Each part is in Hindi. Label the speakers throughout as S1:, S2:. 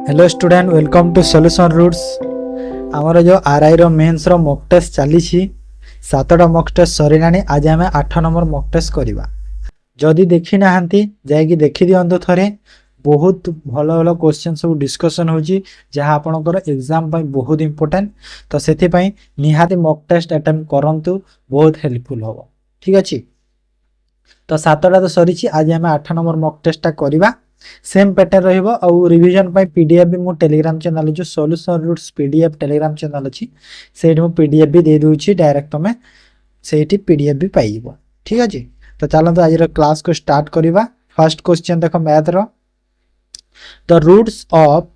S1: Hello student, welcome to solution roots. आमर जो आरआई रो मेंस रो मॉक टेस्ट चली 7टा मॉक टेस्ट सरीला। आज आम 8 नंबर मॉक टेस्ट करवा। जदि देखी ना जाकि देखी दिंतु थे। बहुत भल भल क्वेश्चन सब डिस्कसन हो जहाँ आपंकर एग्जाम बहुत इंपोर्टेंट। तो से निहाती मॉक टेस्ट अटेम्प्ट करंतु, बहुत हेल्पफुल हम। ठीक अच्छे। तो 7टा तो सरी। आज आम 8 नंबर मॉक टेस्टा करवा। सेम पैटर्न रहिबो। और रिवीजन पाई पीडीएफ भी मो टेलीग्राम चैनल जो solution roots PDF Telegram channel अच्छी से पीडीएफ भी दे दूची डायरेक्ट तुम से पीडीएफ भी पाइबो। ठीक अच्छे। तो चलते आज क्लास को स्टार्ट करवा। फर्स्ट क्वेश्चन देख मैथ रो। The roots of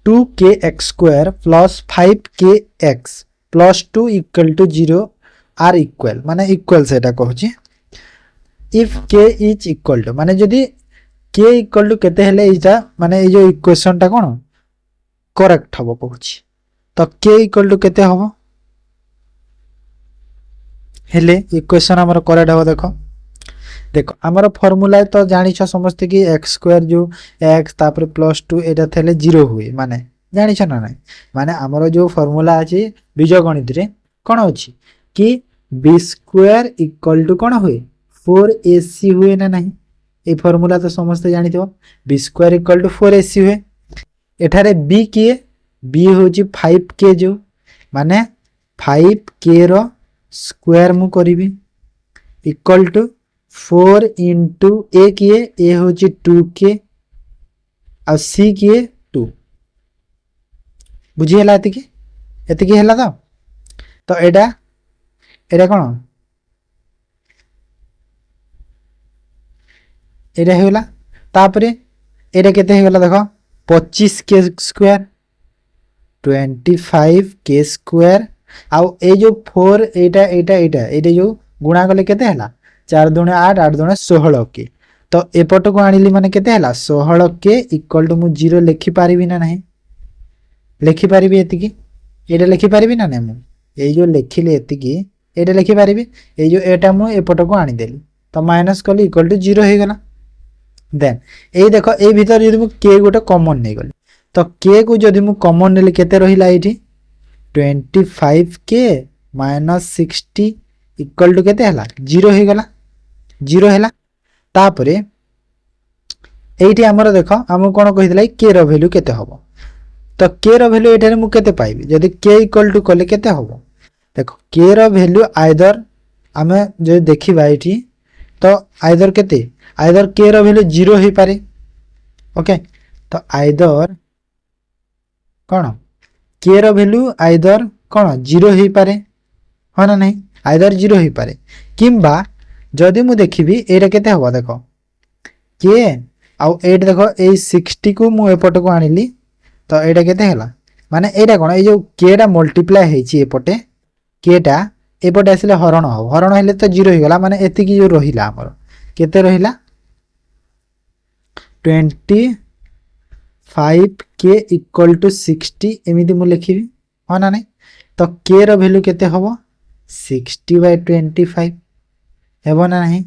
S1: 2kx² plus 5kx plus 2 equal to 0 are equal माने इक्वल से कहूँ। If k is equal to माने जदि k इक्वल टू केते हेले इटा माने ये जो इक्वेशन टा कोन करेक्ट हबो कहूँ। तो k इक्वल टू केते हबो हेले इक्वेशन हमर करेक्ट हबो। देखो हमर फार्मूला तो जानि छ समझते कि x² जो x तापर प्लस 2 एटा थेले 0 हुए माने जानि छ ना नहीं। माने हमर जो फार्मूला अछि बीजगणित रे कोन अछि कि b² इक्वल टू कोन हुए 4ac हुए ना नहीं। ये फॉर्मूला तो समझते जानी थो। b² इक्वल टू 4ac हुए। एठारे b किए b होची 5k जो माने 5k रो स्क्वायर मु करिवि इक्वल टू 4 इंटू a किए a होची 2k और c किए 2। बुझी हला एतिकी हला। तो एडा कोन एटा होगा। तापरे एटा केते होगा देखो 25k² 25k² आउ ए जो 4 एटा एटा एटा एटा जो गुणा कले केते हला 4 दूने 8 8 दूने 16k। तो एपट को आनिली माने केते हला 16k इक्वल टू मु 0 लिखि पारिबी ना नहीं। लिखि पारिबी एतिकी एटा लिखि पारिबी ना नहीं। मु ए जो लिखिले एतिकी एटा लिखि पारिबी। ए जो एटा मु एपट को आनी देली तो माइनस कली इक्वल टू 0 हो गला। देन ए देखो ए भीतर यदि मु k गोटे कॉमन नहीं गली तो k को जदि मु कॉमन नेली केते रहिला एठी 25k माइनस 60 इक्वल टू केते हला 0 हो गला। 0 हैला। तापरे एठी हमर देखो हम कोन कहितला k रो वैल्यू केते हबो। तो k रो वैल्यू एठारे मु केते पाइबी जदि k इक्वल टू कले केते हबो। देखो k रो वैल्यू आइदर हमें जो देखिबा एठी तो आइदर केते आइदर k रो वैल्यू 0 ही पारे। ओके। तो आइदर कोन k रो वैल्यू आइदर कोन 0 ही पारे हो ना नहीं। आइदर 0 ही पारे किंबा जदि मु देखिबी एटा केते हबो देखो k आउ एट देखो ए 60 को मु एपट को आनिली तो एटा केते हला माने एटा कोन ए जो k टा मल्टीप्लाई हेची एपटे k टा एपटे आसिले हरण हो हरण हेले तो 0 ही गला माने एतिकी जो रहिला हमर केते रहिला 25k इक्वल टू 60 एमिति मु लिखिबी हो ना नहीं। तो k रो वैल्यू केते हबो 60/25 हेबो ना नहीं।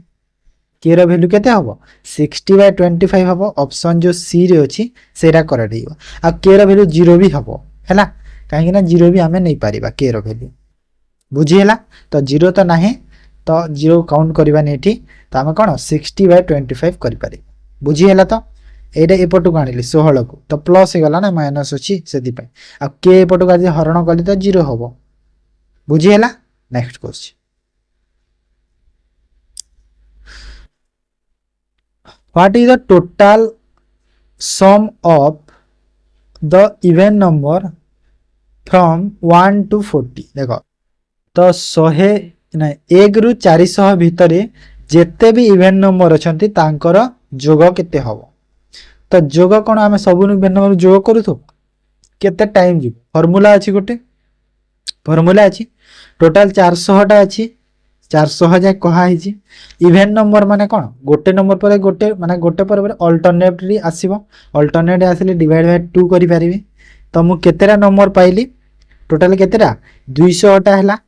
S1: k रो वैल्यू केते हबो 60/25 हबो। ऑप्शन जो सी रे अछि सेरा करेक्ट हिबो। आ k रो वैल्यू 0 भी हबो हैला काहे कि ना 0 भी हमें नहीं पारिबा k रो वैल्यू। बुझी हैला। तो 0 तो नाही तो 0 काउंट करबा नेठी तो हम कोन 60/25 करि पारि। बुझी हैला। तो एटा एपट को आनिली 16 को तो प्लस हे गला ना माइनस अछि सेति पय आ k एपट को आज हरण कली तो 0 हबो। बुझी हैला। Next question what is the total sum of the even number from 1 to 40। देखो तो 100 ना 1 रु 400 भितरे जेते भी इवन नंबर अछंती तांकर जोग केते हबो। तो जोग कोन आमे सबु इवन नंबर जोग करूथो केते टाइम जी फार्मूला अछि गोटे फार्मूला अछि टोटल 400 टा अछि 400 जाय कहा हिची। इवन नंबर माने कोन गोटे नंबर पर गोटे माने गोटे पर अल्टरनेटली आसीबो अल्टरनेट आसीले डिवाइड बाय 2 करि पारिबे। तो मु केतेरा नंबर पाइली टोटल केतेरा 200 टा हैला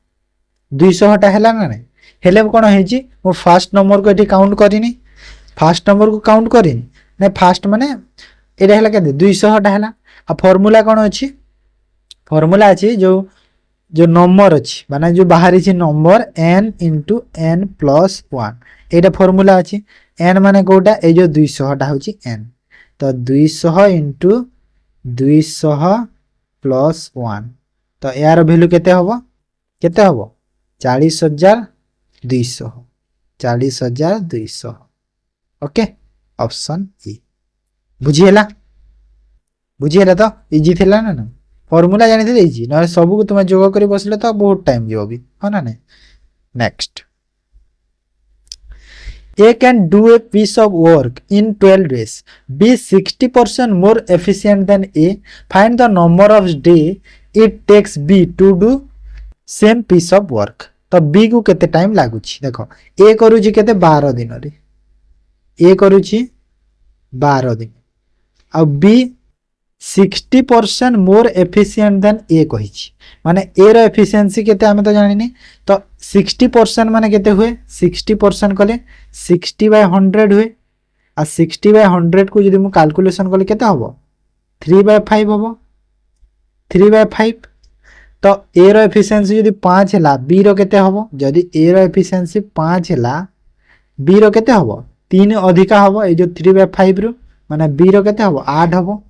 S1: 200 टा हैला ना नहीं हेले कोन हेची मु फर्स्ट नंबर को एठी काउंट करिनी फर्स्ट नंबर को काउंट करिनी ने फर्स्ट माने एटा हैला केते 200 टा हैला आ फॉर्मूला कौन अच्छी फॉर्मूला अच्छी जो जो नंबर अच्छी माने जो बाहरी number n into n plus 1 एटा फॉर्मूला अच्छी n माने कोटा ए जो 200 टा होची n तो 200 इंटू 200 प्लस 1 तो यार वैल्यू केते हबो 40,200 40,200 ओके ऑप्शन ई बुझीला तो इजी थिला ना फॉर्मूला जानी थे इजी ना सब को तुम जोग कर बसले तो बहुत टाइम जीव भी हाँ ना नहीं next A can do a piece of work in 12 days. Be 60% more efficient than A. Find the number of days it takes B to do same piece of work. तो B को केते टाइम लागुची देखो A करूची केते 12 दिन रे A करूची 12 दिन आ B 60% मोर एफिशिएंट देन ए कही माने ए रो एफिशिएंसी केते हमें तो जानिनी तो 60% माने केते हुए 60% कले 60/100 हुए आ 60/100 को जदि मु कैलकुलेशन कले केते हबो 3/5 हबो 3/5 तो ए रो एफिशिएंसी जदि 5 हला बी रो केते हबो जदि ए रो एफिशिएंसी 5 हला बी रो केते हबो 3 अधिका हबो ए जो 3/5 रो माने बी रो केते हबो 8 हबो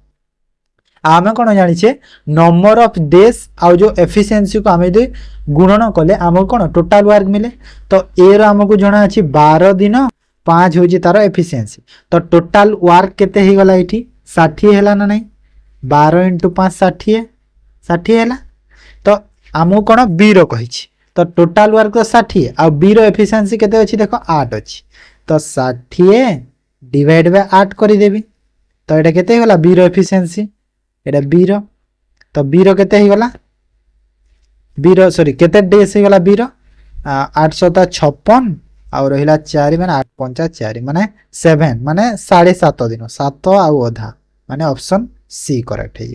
S1: आमे कौन जानी नंबर ऑफ डेज आउ जो एफिशिएंसी को आमे गुणन कले आम कौन टोटाल वर्क मिले तो ए आमको जना अच्छी 12 दिन 5 हूँ तार एफिशिएंसी तो टोटाल वर्क केते ही गला ये 60 है ना नहीं 12 × 5 60 60 है तो आमको कौन बी रही तो टोटाल वर्क तो 60 आ बी एफिशिएंसी केते अच्छी देख 8 अच्छी तो 60 डिवाइड बाय 8 करदेवी तो ये केते गला बी एफिशिएंसी एटा बी रो तो बी रो केते ही गला बी रो सॉरी केते डेज ही गला बी रो 856 और रहिला 4 माने 8 5 4 माने 7 माने 7.5 दिन 7 आउ अधा माने ऑप्शन सी करेक्ट है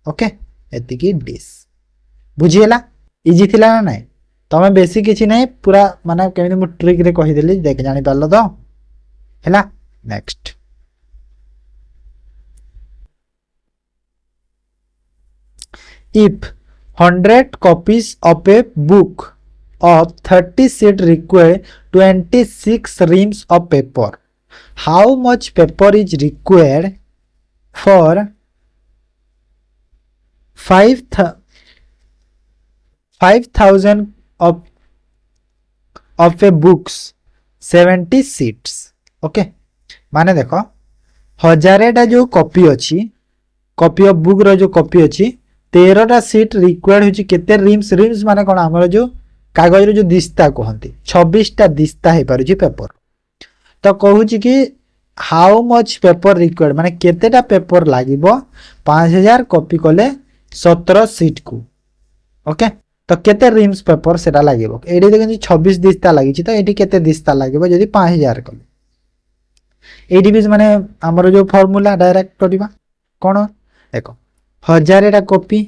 S1: ओके एति की डिस बुझिएला इजी थिला ना नहीं तमे बेसी किछि नहीं पूरा माने केमिति मु ट्रिक रे कहि देली देख जानि पारलो तो हैला next if 100 copies of a book of 30 sheets require 26 reams of paper, how much paper is required for 5,000 of a books 70 sheets okay माने देखो 1000 जो कॉपी अच्छी कॉपी ऑफ बुक रो जो कॉपी अच्छी 13टा सीट रिक्वायर्ड होची केते रिम्स रिम्स माने कोन हमर जो कागज रो जो दिस्ता कहंती 26टा दिस्ता हे पारुची पेपर तो कहूची कि हाउ मच पेपर रिक्वायर्ड माने केतेटा पेपर लागिबो 5000 कॉपी कले 17 सीट को ओके तो केते रिम्स पेपर सेटा लागिबो एडी देखि 26 दिस्ता लागिची तो एडी केते दिस्ता लागिबो जदी 5000 कले एडी भी माने हमर जो फार्मूला डायरेक्ट करिबा कोन देखो 1000 कॉपी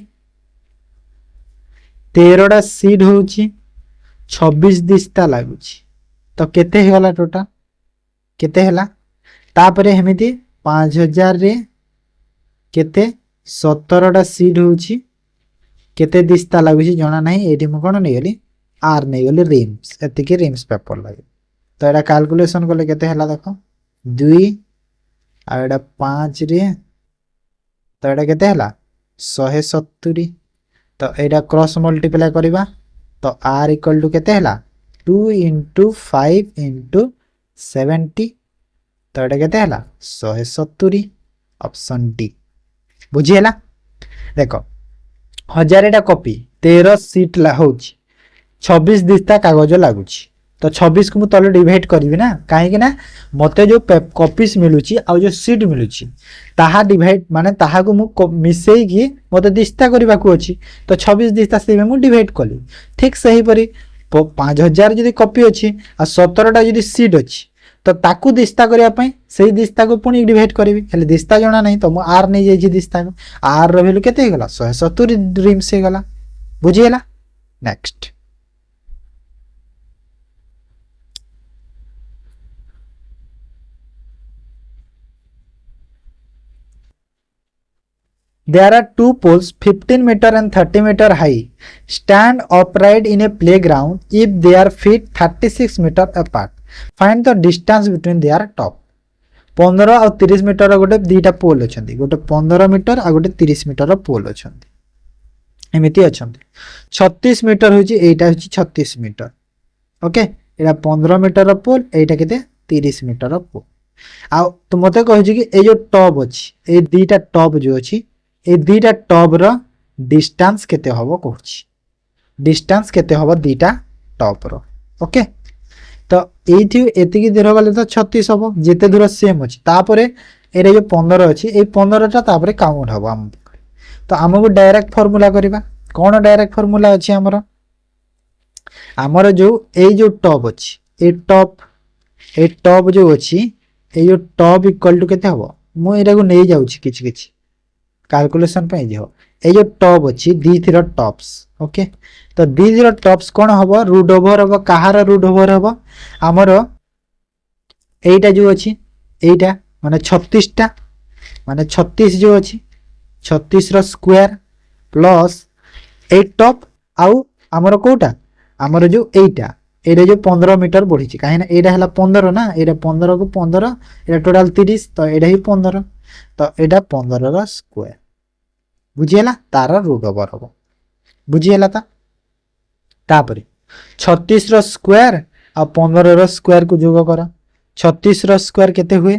S1: 13टा सीट होची 26 दिस्ता लागुची तो केते हेला टोटल केते हेला तापरे हेमिति 5000 रे केते 17टा सीट होची केते दिस्ता लागुची जणा नाही एठी म कोन नै गेली आर नै गेली रिम्स एति के रिम्स पेपर लागे तो एटा कैलकुलेशन करले केते हेला देखो 2 आ एटा 5 रे तो एटा केते हेला 170 तो एटा क्रॉस मल्टीप्लाई करिबा तो r इक्वल टू केते हेला 2 × 5 × 70 तो एटा केते हेला 170 ऑप्शन डी बुझिएला देखो 1000टा कॉपी 13 सीट ला होची 26 दिस्ता कागज लागुची तो 26 को मु तले डिवाइड करबी ना काहे कि ना मते जो कॉपीज मिलुची आ जो सीट मिलुची ताहा डिवाइड माने ताहा को मु मिसेई की मते दिस्ता करबा को अछि तो 26 दिस्ता से मु डिवाइड कली ठीक सही परी 5000 जदी कॉपी अछि आ 17टा जदी सीट अछि तो ताकू दिस्ता करिया पई सेही दिस्ता को पुनी डिवाइड करबी हेले दिस्ता जणा नहीं तो मु आर नै जाई छी दिस्ता को आर रो वैल्यू केते गेला 170 ड्रीम्स हे गेला बुझिएला next There are two poles 15 meter and 30 meter high. Stand upright in a playground if their feet 36 meter apart. Find the distance between their top. 15 ଆଉ 30 ମିଟର ଗୋଟେ ଦୁଇଟା ପୋଲ୍ ଅଛନ୍ତି, ଗୋଟେ 15 ମିଟର ଆଉ ଗୋଟେ 30 ମିଟର ପୋଲ୍ ଅଛନ୍ତି, ଏମିତି ଅଛନ୍ତି। 36 ମିଟର ହେଉଛି, ଏଇଟା ହେଉଛି 36 ମିଟର। ଓକେ, ଏଇଟା 15 ମିଟର ପୋଲ୍, ଏଇଟା କେତେ 30 ମିଟର ପୋଲ୍। ଆଉ ତ ମୋତେ କହୁଛି କି ଏଇ ଯେଉଁ ଟପ୍ ଅଛି, ଏଇ ଦୁଇଟା ଟପ୍ ଯେଉଁ ଅଛି, ଏଇ ଦୁଇଟା ଟପ୍ର ଡିଷ୍ଟାନ୍ସ କେତେ ହେବ କହୁଛି, ଡିଷ୍ଟାନ୍ସ କେତେ ହେବ ଦୁଇଟା ଟପ୍ର। ଓକେ, ତ এইটি এতিকি দূর গলে তো 36 হব, যেতে দূর সেম ଅଛି। তাপরে এর যে 15 ଅଛି, এই 15টা তাপরে কাউন্ট হব আম। তো আমକୁ ডাইরেক্ট ফর্মুলা করিবা। কোন ডাইরেক্ট ফর্মুলা ଅଛି ଆମର? ଆମର जो এই जो টপ ଅଛି, এই টপ जो ଅଛି, এই जो টপ ইকুয়াল টু কেতে হব? মু এটাକୁ নেই যাଉଛି কিছু কিছু ক্যালকুলেশন পাই যে এই যে টপ ଅଛି, দিথির টপস। ওকে, তো দিথির টপস কোন হব? রুট ওভার হব। কাহার রুট ওভার হব? আমার এইটা যে ଅଛି, এইটা মানে 36টা, মানে 36 যে ଅଛି, 36 ର স্কয়ার প্লস এই টপ আউ আমার কোটা, আমার যে এইটা, এটা যে 15 মিটার বঢ়িছি, কাহিনা এইটা হলা 15 না, এটা 15 কু 15, এটা টোটাল 30, তো এটা হি 15, তো এটা 15 ର স্কয়ার। বুঝিলা? তার রুট ওভার হব। বুঝিলা? তাপরে 36 ର স্কয়ার আর 15 ର স্কয়ার কু যোগ কর। 36 ର স্কয়ার কেতে হুয়ে?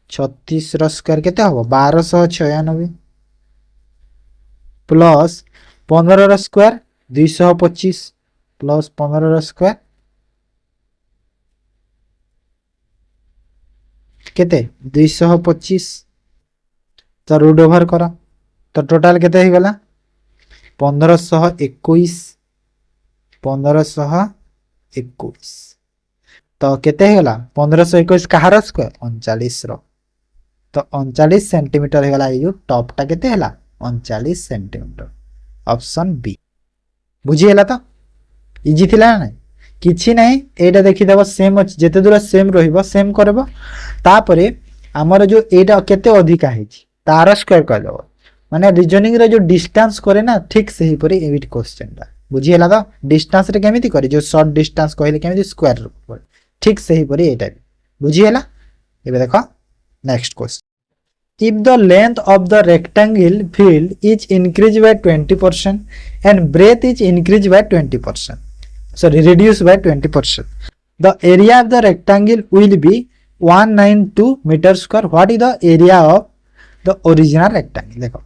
S1: 36 ର স্কয়ার কেতে হব? 1296 প্লস 15 ର স্কয়ার 225 প্লস 15 ର স্কয়ার কেতে 225, তো রুট ওভার কর। তো টোটাল কেতে হয়ে গলা? 1521, 1521। তো কেতে হয়ে গলা? 1521 কাহার স্কয়ার? 39 র। তো 39 সেন্টিমিটার হয়ে গলা। এই টপটা কেতে হলা? 39 সেন্টিমিটার। Option B. বুঝি হেলা? তো ইজি থিলা না? কিছু নাই, এইটা দেখি দেব সেম আছে, যেতে দূর সেম রহিব সেম করব। তারপরে আমার যে এইটা কেতে অধিকা হয়েছি তার স্কয়ার করে দেব। মানে রিজনিং রে जो डिस्टेंस करे ना, ठीक सही परी एविट क्वेश्चन दा। बुझी हला? तो डिस्टेंस रे केमिति करे, जो शॉर्ट डिस्टेंस कहले केमिति स्क्वायर रे, ठीक सही परी एटा भी। बुझी हला? एबे देखो next question. If the length of the rectangle field is increased by 20% and breadth is increased by 20%, sorry, reduced by 20%, the area of the rectangle will be 192 meter square. What is the area of the original rectangle? देखो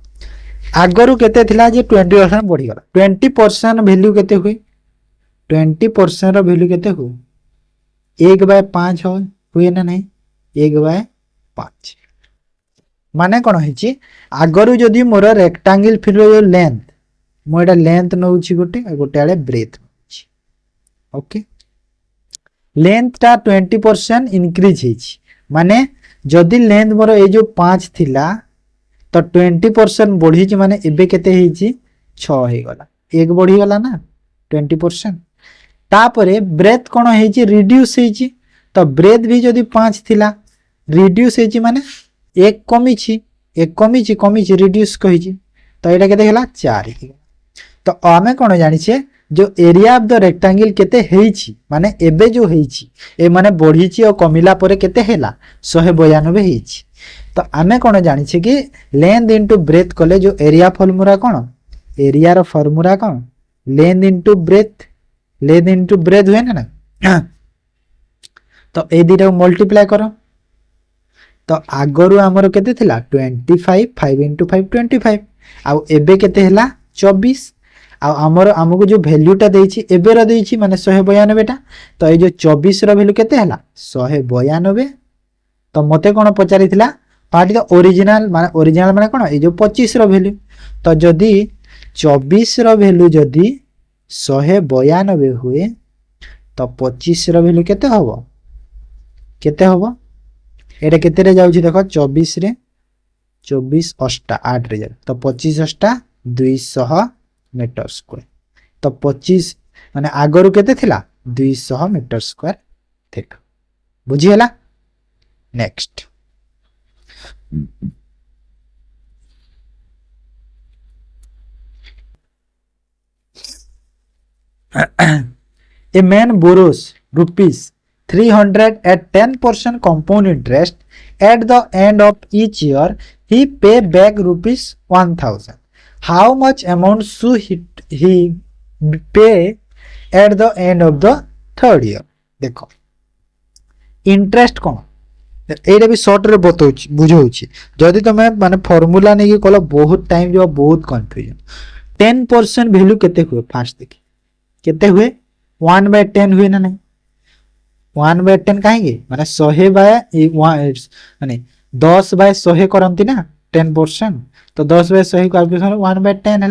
S1: आगरू केते थिला जे 20% बढ़ी गला। 20% वैल्यू केते हुए? 20% रो वैल्यू केते हुए? 1/5 हुए ना नहीं? 1/5 माने कोन होइची? आगरू जदी मोर रेक्टेंगल फिल रो लेंथ, मो एटा लेंथ नउची गोटे गोटे आले ब्रेथ नउची। ओके, लेंथ ता 20% इंक्रीज हेची, माने जदी लेंथ मोर ए जो 5 थिला तो 20% बढ़ी, माने एबे केते हेची? 6 हे गला। 1 बढ़ी गला ना 20%। तापरे ब्रेथ कोन हेची? रिड्यूस हेची। तो ब्रेथ भी जदी 5 थिला, रिड्यूस हेची माने 1 कमीची, 1 कमीची रिड्यूस कहिची, तो एटा केते हला? 4 हे। तो आमे कोन जानि छे, जो एरिया ऑफ द रेक्टेंगल केते हेची, माने एबे जो हेची ए माने बढ़ीची और कमिला परे केते हेला? 192 हेची। तो आमे कोन जानि छे कि लेंथ इनटू ब्रेथ कले जो एरिया फॉर्मूला कोन? एरिया रो फॉर्मूला कोन? Length into breadth, length into breadth हुए ना। तो ए दिटा मल्टीप्लाई करो। तो आगरू हमर केते थिला? 25, 5 * 5 25, आ एबे केते हेला? 24। आ हमर हमकु जो वैल्यूटा देइछि एबे रो देइछि माने 192 टा, तो ए जो 24 रो वैल्यू केते हेला? 192। तो मते कोन पचारि थिला? व्हाट इज द ओरिजिनल, माने ओरिजिनल माने कोन? ए जो 25 रो वैल्यू। तो जदी 24 रो वैल्यू जदी 192 हुए, तो 25 रो वैल्यू केते होबो? केते होबो? एटा केते रे जाउछि देखो? 24 रे 24 8 8 रे जा, तो 25 8 200 मीटर स्क्वायर। तो 25 माने आगरू केते थिला? 200 मीटर स्क्वायर थिला। बुझी हला? Next A man borrows rupees 300 at 10% compound interest. At the end of each year, he pay back rupees 1000. How much amount should he pay at the end of the third year? देखो इंटरेस्ट कौन एटा भी सर्ट रे बताऊँ बुझाऊँ जदि तुम माने फॉर्मूला नहीं कल बहुत टाइम जो बहुत कन्फ्यूजन 10% वैल्यू केते हुए फास्ट देखी केते हुए 1/10 हुए ना नहीं 1/10 कहीं माने 100 बाय माने 10/100 करती ना 10% तो 10/100 कैलकुलेशन 1/10 है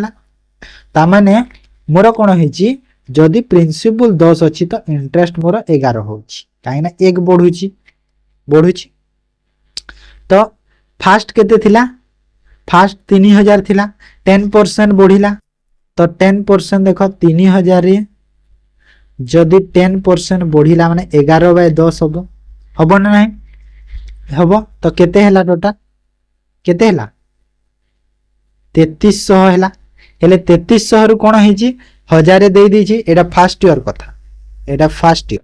S1: तामाने मोर कौन होइछि जदि प्रिंसिपल 10 अच्छी तो इंटरेस्ट मोर 11 होछि कहीं ना एक बढ़ुछि तो फास्ट केते थिला फास्ट 3000 थिला 10% बढ़िला तो 10% देखो 3000 जदि 10% बढ़िला माने 11/10 हबो ना नहीं हबो तो केते हैला टोटल केते हैला 3300 हैला हेले 3300 रु कोन हिची 1000 दे दीची एटा फर्स्ट ईयर कथा एटा फर्स्ट ईयर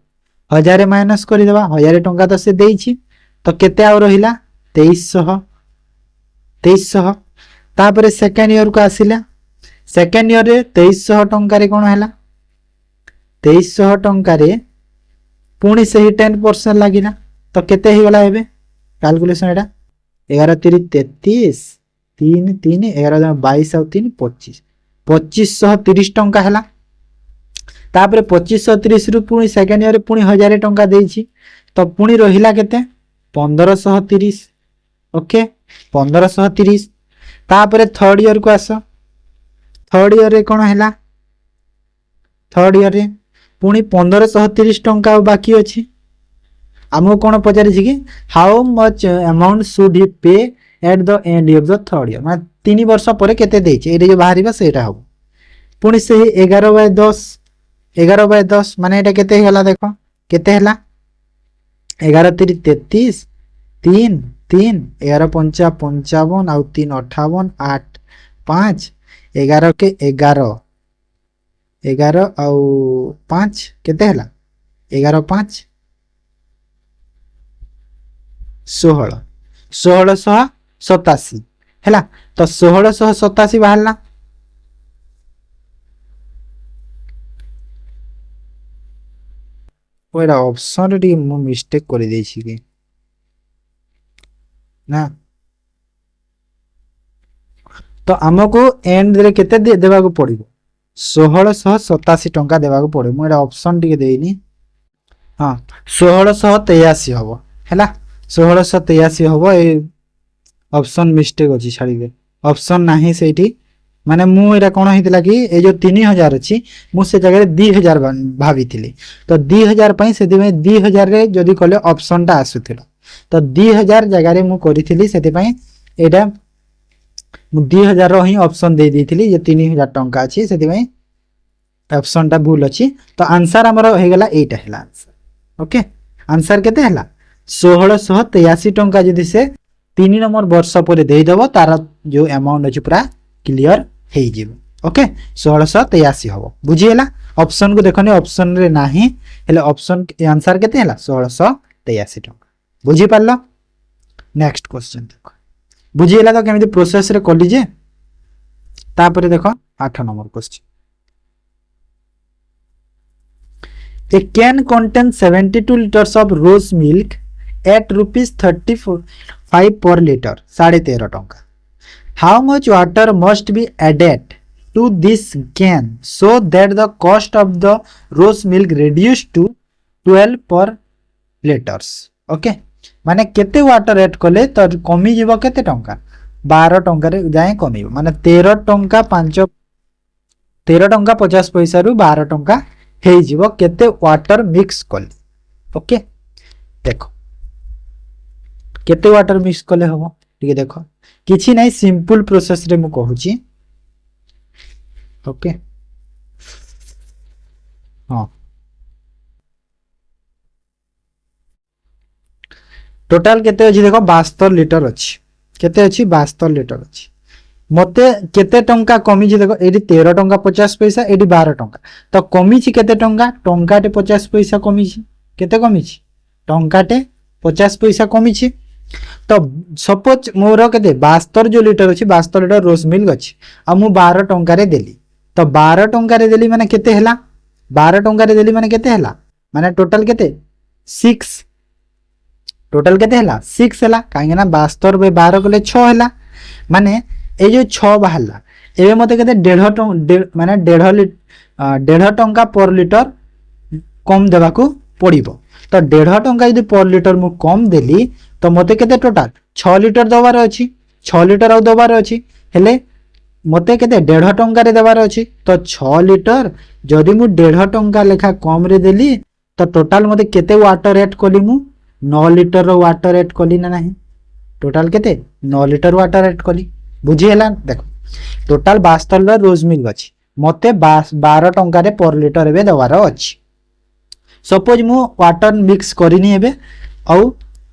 S1: 1000 माइनस करि देबा 1000 टंका तो से देइची तो केते आ रहिला 2300 तापरे सेकंड ईयर को आसिला सेकंड ईयर रे 2300 टंका रे कोन हैला 2300 टंका रे पुणी से ही 10% लागिला तो केते ही गला एबे कैलकुलेशन एटा 11 3 33 3 3 11 22 और 3 25 2530 टंका हैला तापरे 2530 रु पुणी सेकंड ईयर पुणी 1000 टंका देइछि तो पुणी रहिला केते 1530 ओके 1530 तापरे थर्ड ईयर को आसो थर्ड ईयर रे कोन हैला थर्ड ईयर रे पुणी 1530 टंका बाकी अछि आमको कौन पचारि कि how much amount should he pay at the end of the third year माने 3 वर्ष पर केते देइछे एटा जो बाहरिबा सेटा हो पुणी से 11/10 माने एटा केते होला देखो केते हला 11 3 33 3 3 11 5 55 आउ 3 58 8 5 11 के 11 11 आउ 5 केते हला 11 5 16 1687 है तो 1687 बाहर ऑप्शन रे मिस्टेक कर कि ना तो आमको एंड रे केते देबा को पड़िबो 1687 टंका देबा को पड़े मुझे ऑप्शन टिके देइनी हां 1683 हबो हैला 1683 हबो ए ऑप्शन मिस्टेक अछि छाड़ी दे ऑप्शन नाही सेठी माने मु एरा कोन हितला कि ए जो 3000 अछि मु से जगह 2000 भाबी थिली तो 2000 पई सेति में 2000 रे जदी कले ऑप्शन ता आसुथिलो तो 2000 जगह रे मु करिथिली सेति पई एटा मु 2000 रो ही ऑप्शन दे देथिली जे 3000 टंका अछि सेति में ऑप्शन ता भूल अछि तो आंसर हमरो हे गेला एटा हैला आंसर ओके आंसर केते हैला 1683 टंका जदी से 3 नंबर वर्ष पर दे दबो तार जो अमाउंट अछि पूरा क्लियर हे जिवो ओके 1683 हबो बुझिएला ऑप्शन को देखनी ऑप्शन रे नाही हेले ऑप्शन आंसर केते हैला 1683 टंका बुझि पारलो नेक्स्ट क्वेश्चन देखो बुझिएला तो केमिति प्रोसेस रे कली जे तापरे देखो 8 number question A can contain 72 liters of rose milk at rupees 35 per liter 13.5 टंका how much water must be added to this can so that the cost of the rose milk reduced to 12 per liters okay माने केते वाटर ऐड कले तो कमी जीव केते टंका 12 टंका रे जाए कमी माने 13 टंका 50 पैसा रु 12 टंका हे जीव केते वाटर मिक्स कले ओके देखो केते वाटर मिक्स कले हबो ठीक देखो किछि नै सिंपल प्रोसेस रे मु कहूची ओके हां टोटल केते अछि देखो 72 लीटर अछि केते अछि 72 लीटर अछि मते केते टंका कमी देखो ये 13 टंका 50 पैसा ये 12 टंका तो कमी केते टंका टंकाटे 50 पैसा कमी केते कमी टंकाटे 50 पैसा कमी तो सपोज मोर के 72 जो लिटर अच्छी 72 लिटर रोज मिल्क अच्छी आ मु 12 टंकार देली तो 12 टंकार देली माने केते हैला 12 टंकार देली माने केते हैला माने टोटल केते 6 टोटल केते हैला 6 हैला काहे ना 72 बे 12 कले 6 हैला माने ए जो 6 बाहरला एबे मते केते 1.5 माने 1.5 टंका पर लिटर कम देबाकू पड़िबो तो 1.5 टंका यदि पर लिटर मु कम देली तो मते केते टोटल 6 लिटर दबार अछि 6 लिटर आउ दबार अछि हेले मते केते 1.5 टंका रे दबार अछि तो 6 लिटर जदि मु 1.5 टंका लेखा कम रे देली तो टोटल मते केते वाटर ऐड कली मु 9 लिटर रो वाटर ऐड कली ना नहीं टोटल केते 9 लिटर वाटर ऐड कली बुझी हैला देखो टोटल 72 रोज मिल्क अछि मते 12 टंका रे पर लिटर एबे दबार अछि सपोज मु वाटर मिक्स करिनी एबे औ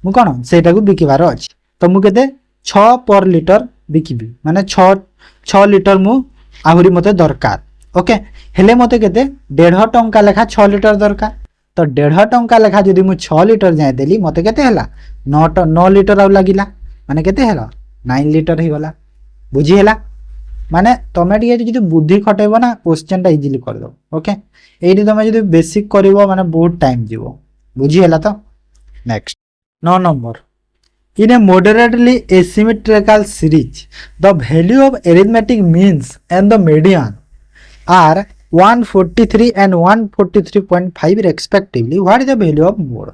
S1: मु कोन सेटा को बिकिबार अछि तो मु केते 6 पर लिटर बिकिबी माने 6 लिटर मु आहुरी मते दरकार ओके हेले मते केते 1.5 टंका लेखा 6 लिटर दरकार तो 1.5 टंका लेखा जदि मु 6 लिटर जाय देली मते केते हैला 9 लिटर आउ लागिला माने केते हैला 9 लिटर ही गला बुझी हैला माने तमे टिके जदि बुद्धि खटेबो ना क्वेश्चन टा इजीली कर दो ओके एडी तमे जदि बेसिक करिवो माने बहुत टाइम जीवो बुझी हैला तो next 9 number in a moderately asymmetrical series the value of arithmetic means and the median are 143 and 143.5 respectively what is the value of mode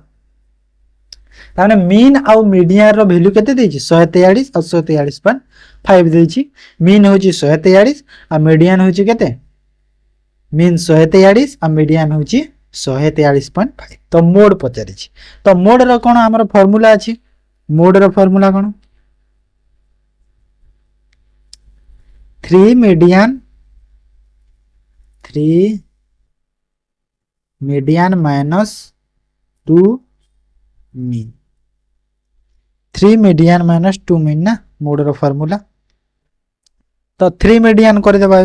S1: ताने मीन आउ मीडियन रो वैल्यू केते देछि 143 और 143.5 देछि मीन होछि 143 आ मीडियन होछि केते मीन 143 आ मीडियन होछि 143.5 तो मोड पचारि छि तो मोड रो कोन हमर फार्मूला अछि मोड रो फार्मूला कोन 3 median minus 2 mean 3 median minus 2 mean ना मोड रो फार्मूला तो 3 मीडियन कर देबा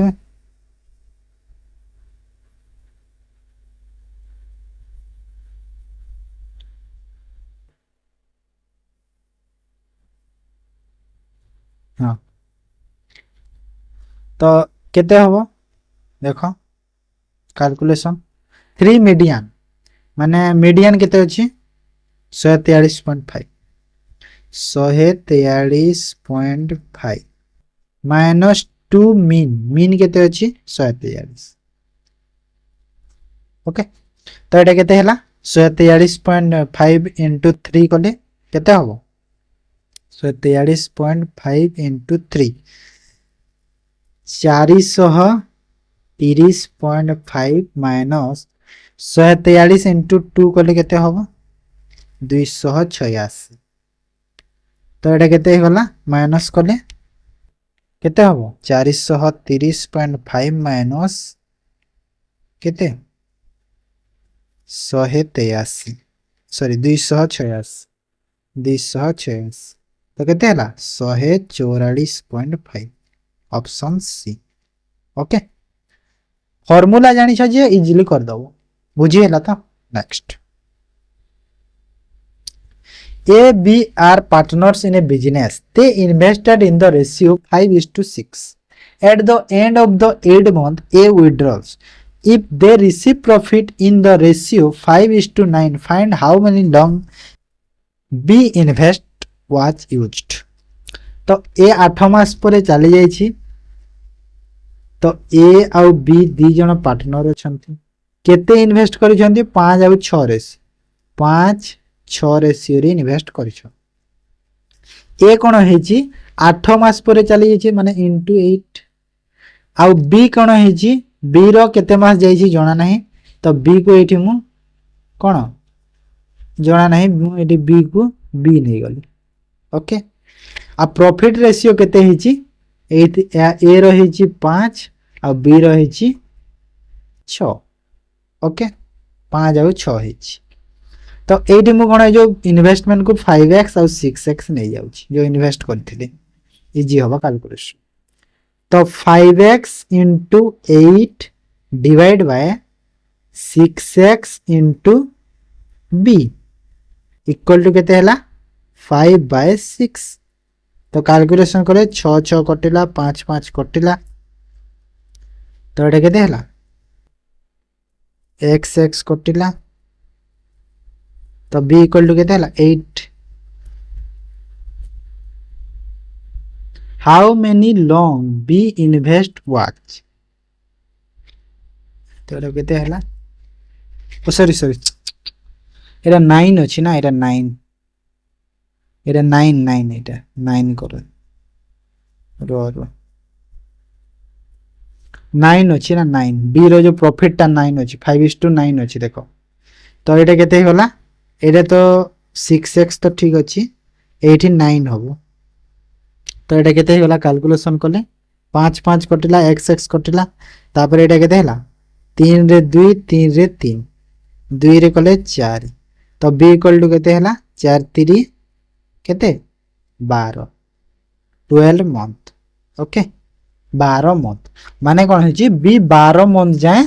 S1: हाँ तो केते हबो देखो कैलकुलेशन 3 मीडियन माने मीडियन केते अछि 143.5 143.5 माइनस 2 मीन केते अछि 143 ओके तो एटा केते हला 143.5 into 3 कले केते हबो 143.5 into 3 430.5 माइनस 143 into 2 कले केते हबो 286 तो एटा केते गला माइनस कले केते हबो 430.5 माइनस केते 183 सॉरी 286 तो केते हला 144.5 ऑप्शन सी ओके फार्मूला जानि छ जे इजीली कर दबो बुझी हैला तो next A, B are partners in a business. They invested in the ratio 5:6. At the end of the 8th month, A withdraws. If they receive profit in the ratio 5:9, find how many long B invest was used. तो A 8 मास पर चली जाइछि तो A आउ B दी जण पार्टनर अछंती केते इन्वेस्ट करिसंती 5 आउ 6 रे 5 6 रेशियो रे इन्वेस्ट करिछो ए कोन हेछि 8 मास पर चली जाइछि माने इनटू 8 आउ बी कोन हेछि बी रो केते मास जाइछि जणा नाही तो बी को एठी मु कोन जणा नाही मु एठी बी को बी नै गली ओके आ प्रॉफिट रेशियो केते हेछि ए रो हेछि 5 आ बी रो हेछि 6 ओके 5 आउ 6 हेछि तो एटी मु कोन जो इन्वेस्टमेंट को 5x और 6x नहीं जाउछि जो इन्वेस्ट करथिले इजी होबा कैलकुलेशन तो 5x into 8 divide by 6x into B equal to केते हला 5/6। तो कैलकुलेशन करे 6 6 कटिला 5 5 कटिला तो एटा केते हला x x कटिला तो b इक्वल टू केते हला 8। How many long be invest watch तो एटा केते हला ओ सॉरी सॉरी एटा 9 अछि ना एटा 9 एटा 9 9 एटा 9 करो रो 9 अछि ना 9 बी रो जो प्रॉफिट टा 9 अछि 5:9 अछि देखो तो एटा केते होला एटा तो 6x तो ठीक अछि 89 हबो तो एटा केते होला कैलकुलेशन करले 5 5 कटिला x x कटिला तापर एटा केते होला 3 रे 2 3 रे 3 2 रे कले 4 तो b इक्वल टू केते होला 4 3 केते 12 12 मंथ ओके 12 मंथ माने कोन होची बी 12 मंथ जाए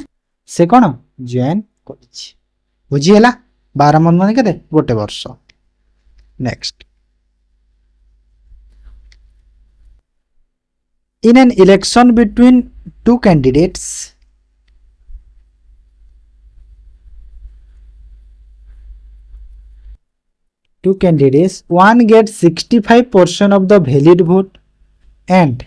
S1: से कोन जॉइन करछि बुझी हला 12 मंथ माने केते गोटे वर्ष। Next in an election between two candidates one gets 65% of the valid vote and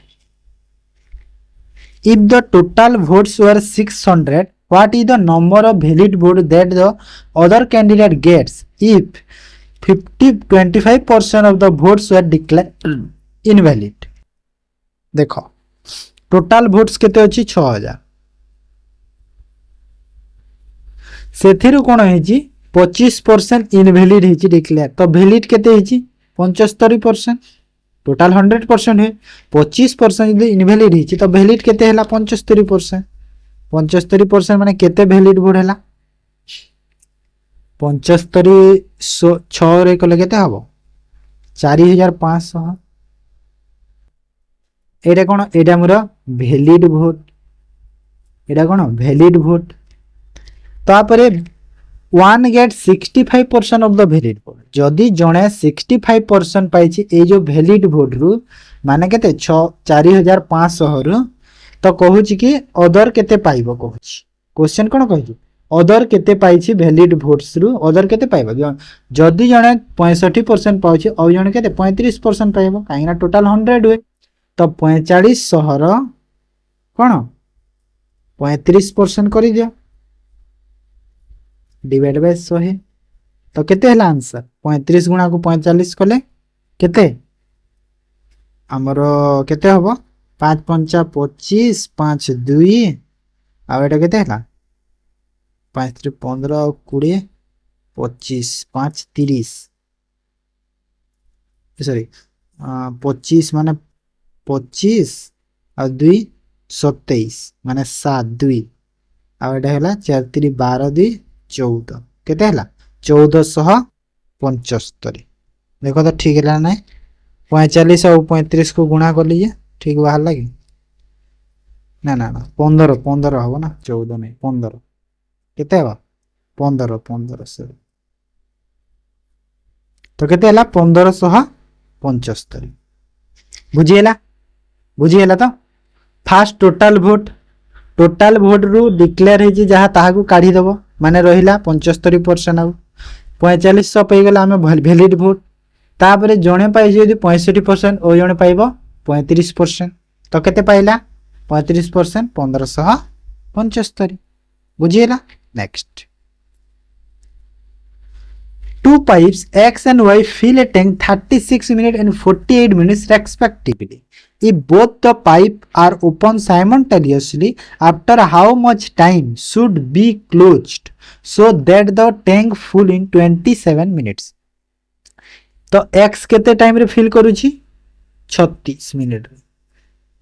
S1: if the total votes were 600 what is the number of valid votes that the other candidate gets if 25% of the votes were declared invalid। देखो टोटाल भोट्स केते अछि 6000 सेथिरु कोन हेछि 25% इनवैलिड हेछि डिक्लेयर तो वैलिड केते हेछि 75% टोटाल 100% है 25% यदि इनवैलिड हेछि तो वैलिड केते हला 75% 75% माने केते वैलिड भोट हला 75 6 रे कले केते हबो 4500 एटा कोन एटा मोर वैलिड भोट एटा कोन वैलिड भोट तापरे 1 गेट 65% ऑफ द वैलिड भोट जदी जणे 65% पाइछि ए जो वैलिड भोट रु माने केते 4500 रु तो कहूछि कि अदर केते पाइबो कहूछि क्वेश्चन कोन कहछि अदर केते पाइछि वैलिड भोट्स रु अदर केते पाइबो जदी जणे 65% पाउछि और जणे केते 35% पाइबो काहेना टोटल 100 हुए तो 4500 कौन 35% कर दियो डिवाइड बाय 100 तो केते हला आंसर 35 गुणा को 45 कले केते हमरो केते हबो 5 5 25 5 2 आ एटा केते हला 5 3 15 और 20 25 5 30 सॉरी 25 माने 25 और 2 27 माने 7 2 और एटा हला 4 3 12 2 14 केते हला 1475 देखो तो ठीक है ना 45 और 35 को गुणा कर लीजिए ठीक बाहर लगे ना ना ना 15 15 हो ना 14 नहीं 15 केते हवा 15 15 से तो केते हला 1575 बुझीला तो फास्ट टोटल भोट रु डिक्लेयर हे जी जहा ताहा को काढी दबो माने रहिला 75% आ 4500 पई गेला हमें वैलिड भोट तापरे जणे पाइ जे 65% ओ जणे पाइबो 35% तो केते पाइला 35% 1575 बुझीला। Next two pipes X and Y fill a tank 36 minutes and 48 minutes respectively. If both the pipes are open simultaneously, after how much time should be closed so that the tank full in 27 minutes? तो X केते टाइम रे फिल करूची 36 मिनिट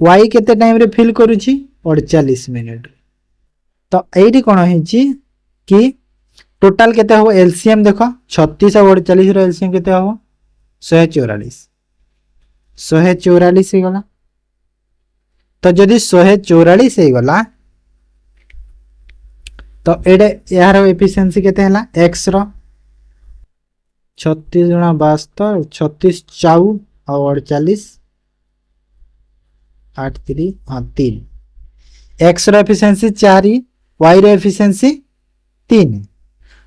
S1: Y केते टाइम रे फिल करूची 48 मिनिट तो एडी कोन हेची कि टोटाल केते हो एलसीएम देखो 36 और 48 रो एलसीएम केते हो 144 144 हे गला तो जदि 144 हो गला तो एडे यार एफिशिएंसी केते हला x रो 36 गुणा 72 36 चाउ और 48 8 3 हाँ 3 x रो एफिशिएंसी 4 y रो एफिशिएंसी 3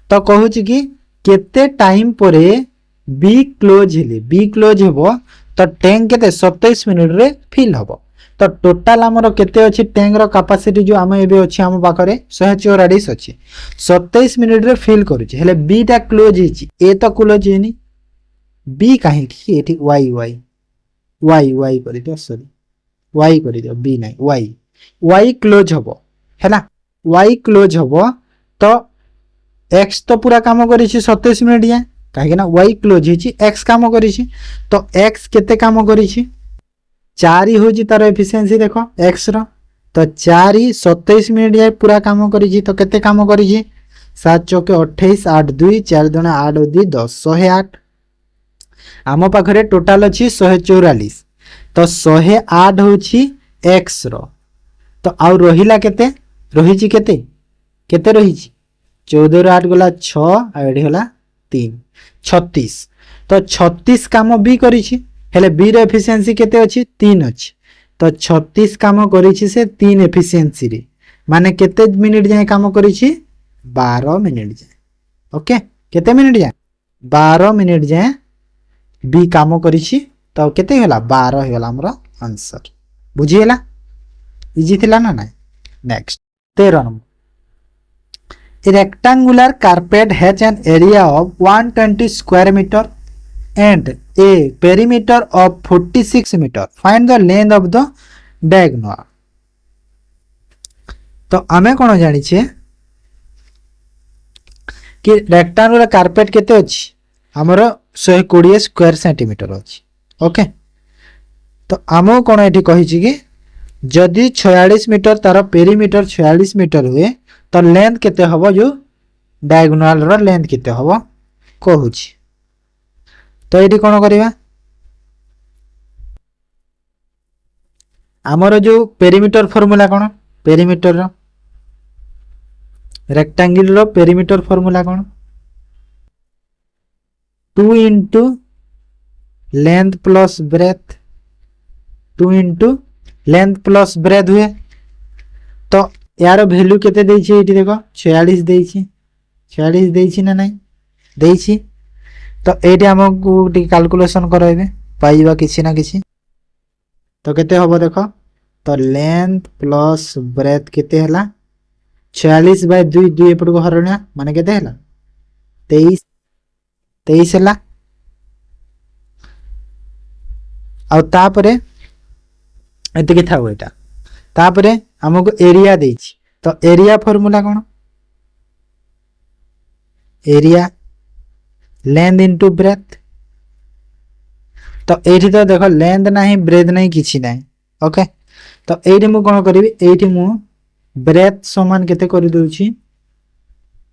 S1: तो कहूँ कि केते टाइम परे बी क्लोज हेबो तो टैंक केते 27 मिनिट रे फिल हबो तो टोटाल हमरो केते अछि टैंक रो कैपेसिटी जो हम एबे अछि हम पाखरे 144 अछि 27 मिनिट रे फिल करूछि हेले बी टा क्लोज हिछि ए तो क्लोज हेनी बी काहे कि एठी वाई वाई वाई वाई करि दियो सॉरी वाई करि दियो बी नै वाई वाई क्लोज हबो हैला वाई क्लोज हबो तो एक्स तो पूरा काम करिछि 27 मिनिट या काहे ना वाई क्लोज हिछि एक्स काम करिछि तो एक्स केते काम करिछि 4 हो जी तार एफिशिएंसी देखो एक्स रो तो 4 27 मिनिट जाए पूरा काम करिछि तो केते काम करिछि 7 चौके 28 8 2 4 दुना 8 2 10 108 आम पाखरे टोटाल अछि 144 तो 108 होछि एक्स रो तो आउ रहिला केते रहिछि केते केते रहिछि 14 रो 8 गला 6 आ एडी होला 3 36 तो 36 काम भी करिछि हेले बी रो एफिशिएंसी केते अछि 3 अछि तो 36 काम करिछि से 3 एफिशिएंसी रे माने केते मिनिट जाय काम करिछि 12 मिनिट जाय ओके केते मिनिट जाय 12 मिनिट जाय बी काम करिछि तो केते होला 12 होला हमरो आंसर बुझी होला इजी थिला ना नै next 13 number A rectangular carpet has an area of 120 square meter and a perimeter of 46 meter. Find the length of the diagonal. तो आमे कोन जानि छे कि रेक्टेंगुलर कार्पेट केते अछि हमरो 120 स्क्वायर सेंटीमीटर अछि ओके तो आमो कोन एठी कहि छी कि जदि 46 मीटर तार पेरीमीटर 46 मीटर हुए तो लेंथ केते हबो जो डायगोनल रो लेंथ केते हबो कहू छी तो एठी कोन करिवा हमरो जो पेरीमीटर फार्मूला कोन पेरीमीटर रो रेक्टेंगल रो पेरीमीटर फार्मूला कोन 2 into length plus breadth 2 into length plus breadth हुए तो यार वैल्यू केते देई छी एठी देखो 46 देई छी 46 देई छी ना नहीं देई छी तो एठी हमकु टी कैलकुलेशन करबे पाइबा किछि ना किछि तो केते होबो देखो तो लेंथ प्लस ब्रेथ केते हला 46 बाय 2 2 एपट को हरण्या माने केते हला 23 23 हला आ तापरे एते के थाउ एटा तापरे हमको एरिया देई छी तो एरिया फार्मूला कोन एरिया लेंथ इनटू ब्रेथ तो एठी तो देखो लेंथ नाही ब्रेथ नाही किछि नाही ओके तो एठी मु कोन करबी एठी मु ब्रेथ समान केते करि दउ छी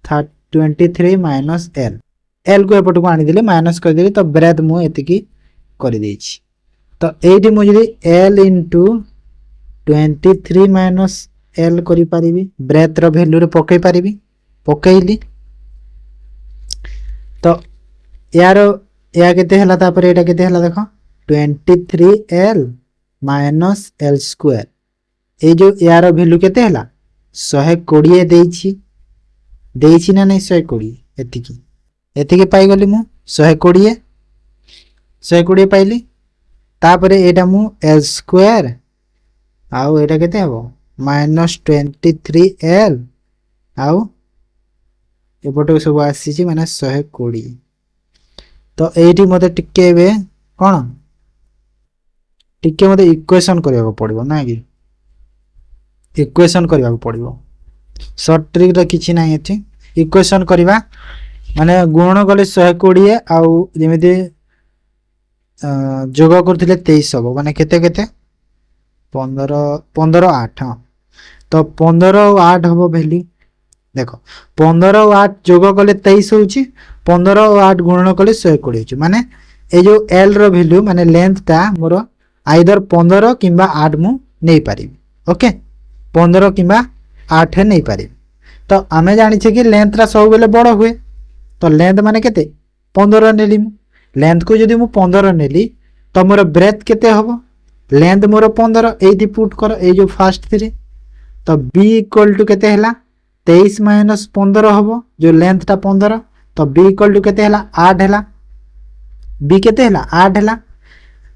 S1: 23 माइनस एल एल को एपट को आनी दिले माइनस कर देली तो ब्रेथ मु एति की करि देई छी तो एठी मु जदी एल इनटू 23 माइनस एल करि पारिबी ब्रेथ रो वैल्यू रे पकई पारिबी पकईली तो यार या केते हला तापर एटा केते हला देखो 23 एल माइनस एल स्क्वायर ए जो यार वैल्यू केते हला 120 देई छी ना नहीं 120 एतिकी पाई गली मु 120 पाइली तापर एटा मु एल स्क्वायर आउ एटा केते हबो माइनस 23 एल आउ एपटो सब आसी छी माने 120 तो एठी मते टिके बे कोन टिके मते इक्वेशन करबा पड़िबो ना कि इक्वेशन करबा पड़िबो शॉर्ट ट्रिक रा किछि नाही एठी इक्वेशन करबा माने गुणन गले 120 आउ जेमिति जोग करथिले 23 हबो माने केते केते 15 8 हां तो 15 8 हबो वैल्यू देखो 15 8 जोग कले 23 होउची 15 8 गुणन कले 120 होउची माने ए जो एल रो वैल्यू माने लेंथ ता मोर आइदर 15 किबा 8 मु नहीं पारि ओके 15 किंबा 8 नहीं पारि तो आमे जानी छे कि लेंथ रा सब बेले बड़ हुए तो लेंथ माने केते 15 नेली लेंथ को जदि मु 15 नेली तो मोर ब्रेथ केते हबो लेंथ मोर 15 एठी पुट कर ए जो फर्स्ट थ्री तो b इक्वल टू केते हला 23 माइनस 15 हबो जो लेंथ टा 15 तो b इक्वल टू केते हला 8 हला b केते हला 8 हला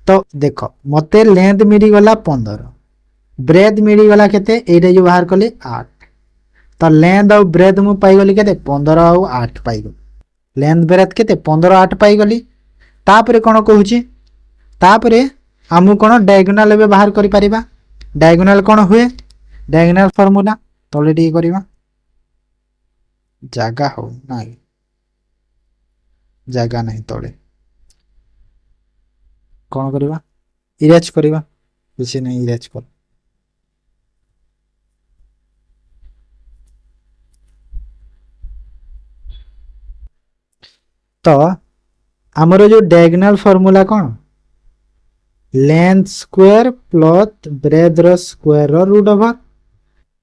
S1: तो देखो मते लेंथ मिली गला 15 ब्रेथ मिली गला केते एटे जो बाहर कले 8 तो लेंथ और ब्रेथ मु पाई गली केते 15 और 8 पाई गली लेंथ ब्रेथ केते 15 8 पाई गली तापरे कोन कहूची तापरे आमु कोन डायगोनल एबे बाहर करि परिबा डायगोनल कोन हुए डायगोनल फार्मूला तले टी करिबा जागा हो नाही जागा नहीं तले कोन करिबा इरेज करिबा किसी नहीं इरेज कर तो हमरो जो डायगोनल फार्मूला कोन लेंथ स्क्वायर प्लस ब्रेथ रो स्क्वायर रो रूट ओवर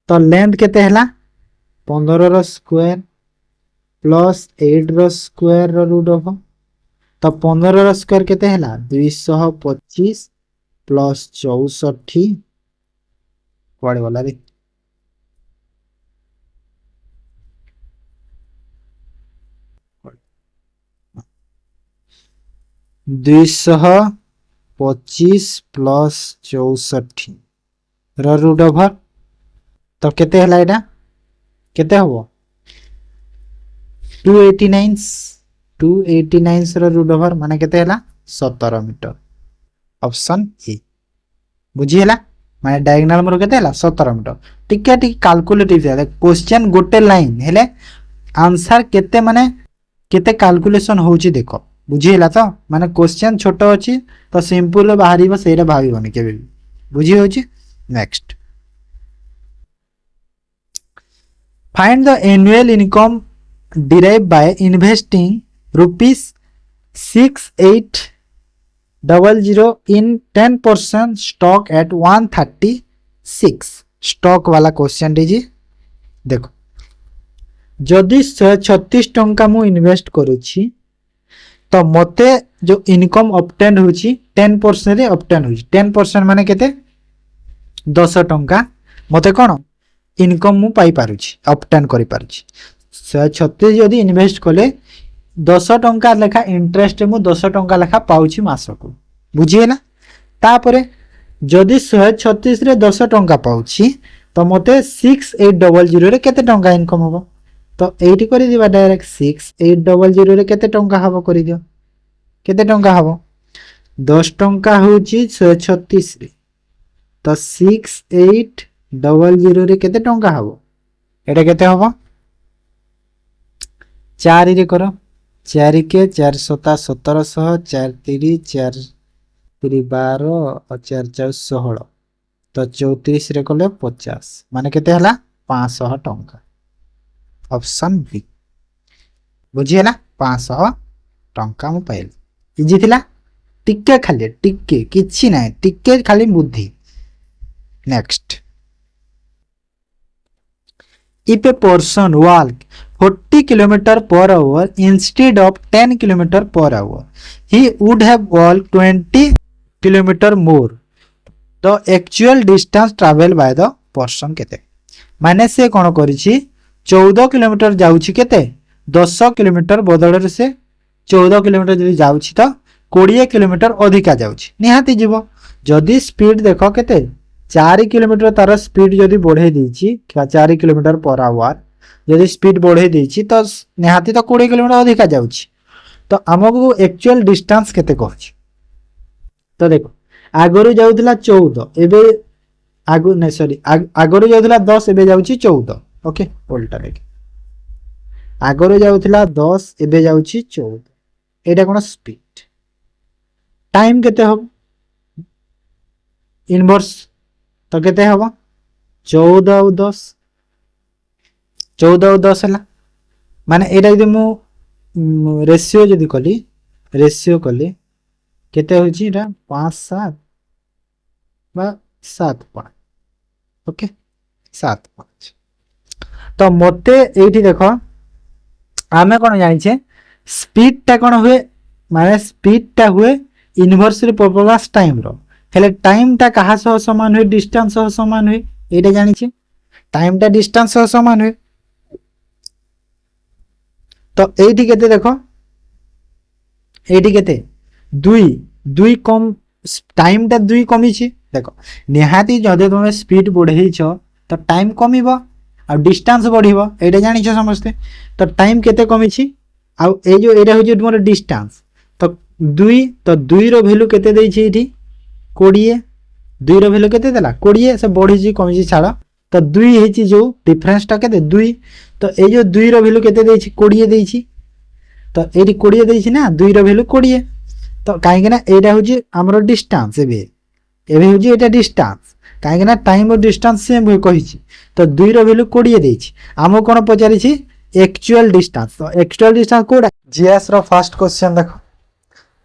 S1: तो लेंथ केते हला 15 रो स्क्वायर प्लस 8 रो स्क्वायर रो रूट ओवर तो 15 रो स्क्वायर केते हला 225 प्लस 64 कोड़े वाला रे 225 प्लस 64 रो रूट ओवर तो केते हला एटा केते हबो 289 रो रूट ओवर माने केते हला 17 मीटर ऑप्शन ए बुझी हला माने डायगोनल मोर केते हला 17 मीटर टिके टिके कैलकुलेटिव दे क्वेश्चन गोटे लाइन हेले आंसर केते माने केते कैलकुलेशन होउची देखो बुझी हला तो माने क्वेश्चन छोटो अछि तो सिंपल बाहरीबो सेरा भाबिबोनी केबे बुझी होउची next find the annual income derived by investing rupees 6800 in 10% stock at 136 stock वाला क्वेश्चन दीजिए देखो जदि 136 टंका मु इन्वेस्ट करूची तो मते जो इनकम ऑब्टेन होची 10% रे ऑब्टेन होची 10% माने केते 10 टंका मते कोन इनकम मु पाई पारुची ऑब्टेन करि पारुची 136 जदि इन्वेस्ट कले 10 टंका लेखा इंटरेस्ट मु 10 टंका लेखा पाउची मासको बुझिएला तापरे जदि 136 रे 10 टंका पाउची तो मते 6800 रे केते टंका इनकम होबो तो एठी करि दिबा डायरेक्ट 6800 रे केते टंका हबो करि दियो केते टंका हबो 10 टंका होची 136 रे तो 6800 रे केते टंका हबो एटा केते हबो 4 रे करो 4 के 4 7 1700 4 3 4 3 12 और 4 4 16 तो 34 रे कले 50 माने केते हला 500 टंका ऑप्शन बी बुझिएला 500 टंका मु पाइल इजी थिला टिके खाली टिके किछि नै टिके खाली बुद्धि next if a person walk 40 km per hour instead of 10 km per hour he would have walked 20 km more the actual distance traveled by the person केते माने से कोन करिछि 14 किलोमीटर जाउछि केते 10 किलोमीटर बदल रे से 14 किलोमीटर जदि जाउछि तो 20 किलोमीटर अधिका जाउछि निहाती जीवो जदि स्पीड देखो केते 4 किलोमीटर तार स्पीड जदि बढ़े दीची 4 किलोमीटर पर आवर जदि स्पीड बढ़े दीची तो निहाती तो 20 किलोमीटर अधिका जाउछि तो हमको एक्चुअल डिस्टेंस केते कहछि तो देखो आगरु जाउतला 14 एबे आगु नै सॉरी आगरु जाउतला 10 एबे जाउछि 14 ओके उल्टा देख आगरु जाउतला 10 एबे जाउछि 14 एटा कोन स्पीड टाइम केते हो इनवर्स तो केते हबो 14 और 10 14 और 10 हला माने एटा जदि मु रेशियो जदि कली केते होची एटा 5 7 बा 7 5 ओके 7-5 तो मते एठी देखो आमे कोन जानिछे स्पीड टा कोन हुए माने स्पीड टा हुए इनवर्सली प्रोपोर्शनल टाइम रो हेले टाइम टा कहा सह समान हुए डिस्टेंस सह समान हुए एटा जानिछे टाइम टा डिस्टेंस सह समान हुए तो एठी केते देखो एठी केते 2 कम टाइम टा 2 कमी छी देखो निहाती जदे तुम स्पीड बढ़े तो टाइम कमिबो आ डिस्टेंस बढ़िबो एटा जानि छ समझते तो टाइम केते कमी छी आ ए जो एटा हो जे तुमर डिस्टेंस तो 2 रो वैल्यू केते देई छी एठी 20 2 रो वैल्यू केते देला 20 से बढ़ी छी कमी छी छाड़ तो 2 हे छी जो डिफरेंस टा केते 2 तो ए जो 2 रो वैल्यू केते देई छी 20 देई छी तो एठी 20 देई छी ना 2 रो वैल्यू 20 तो काहे ना एटा हो जे हमरो डिस्टेंस एबे हो जे एटा डिस्टेंस काहे ना टाइम और डिस्टेंस सेम होय कहि छी तो 2 रो वैल्यू 20 देई छी हमो कोन पचारि छी एक्चुअल डिस्टेंस तो एक्चुअल डिस्टेंस कोडा जीएस रो फर्स्ट क्वेश्चन देखो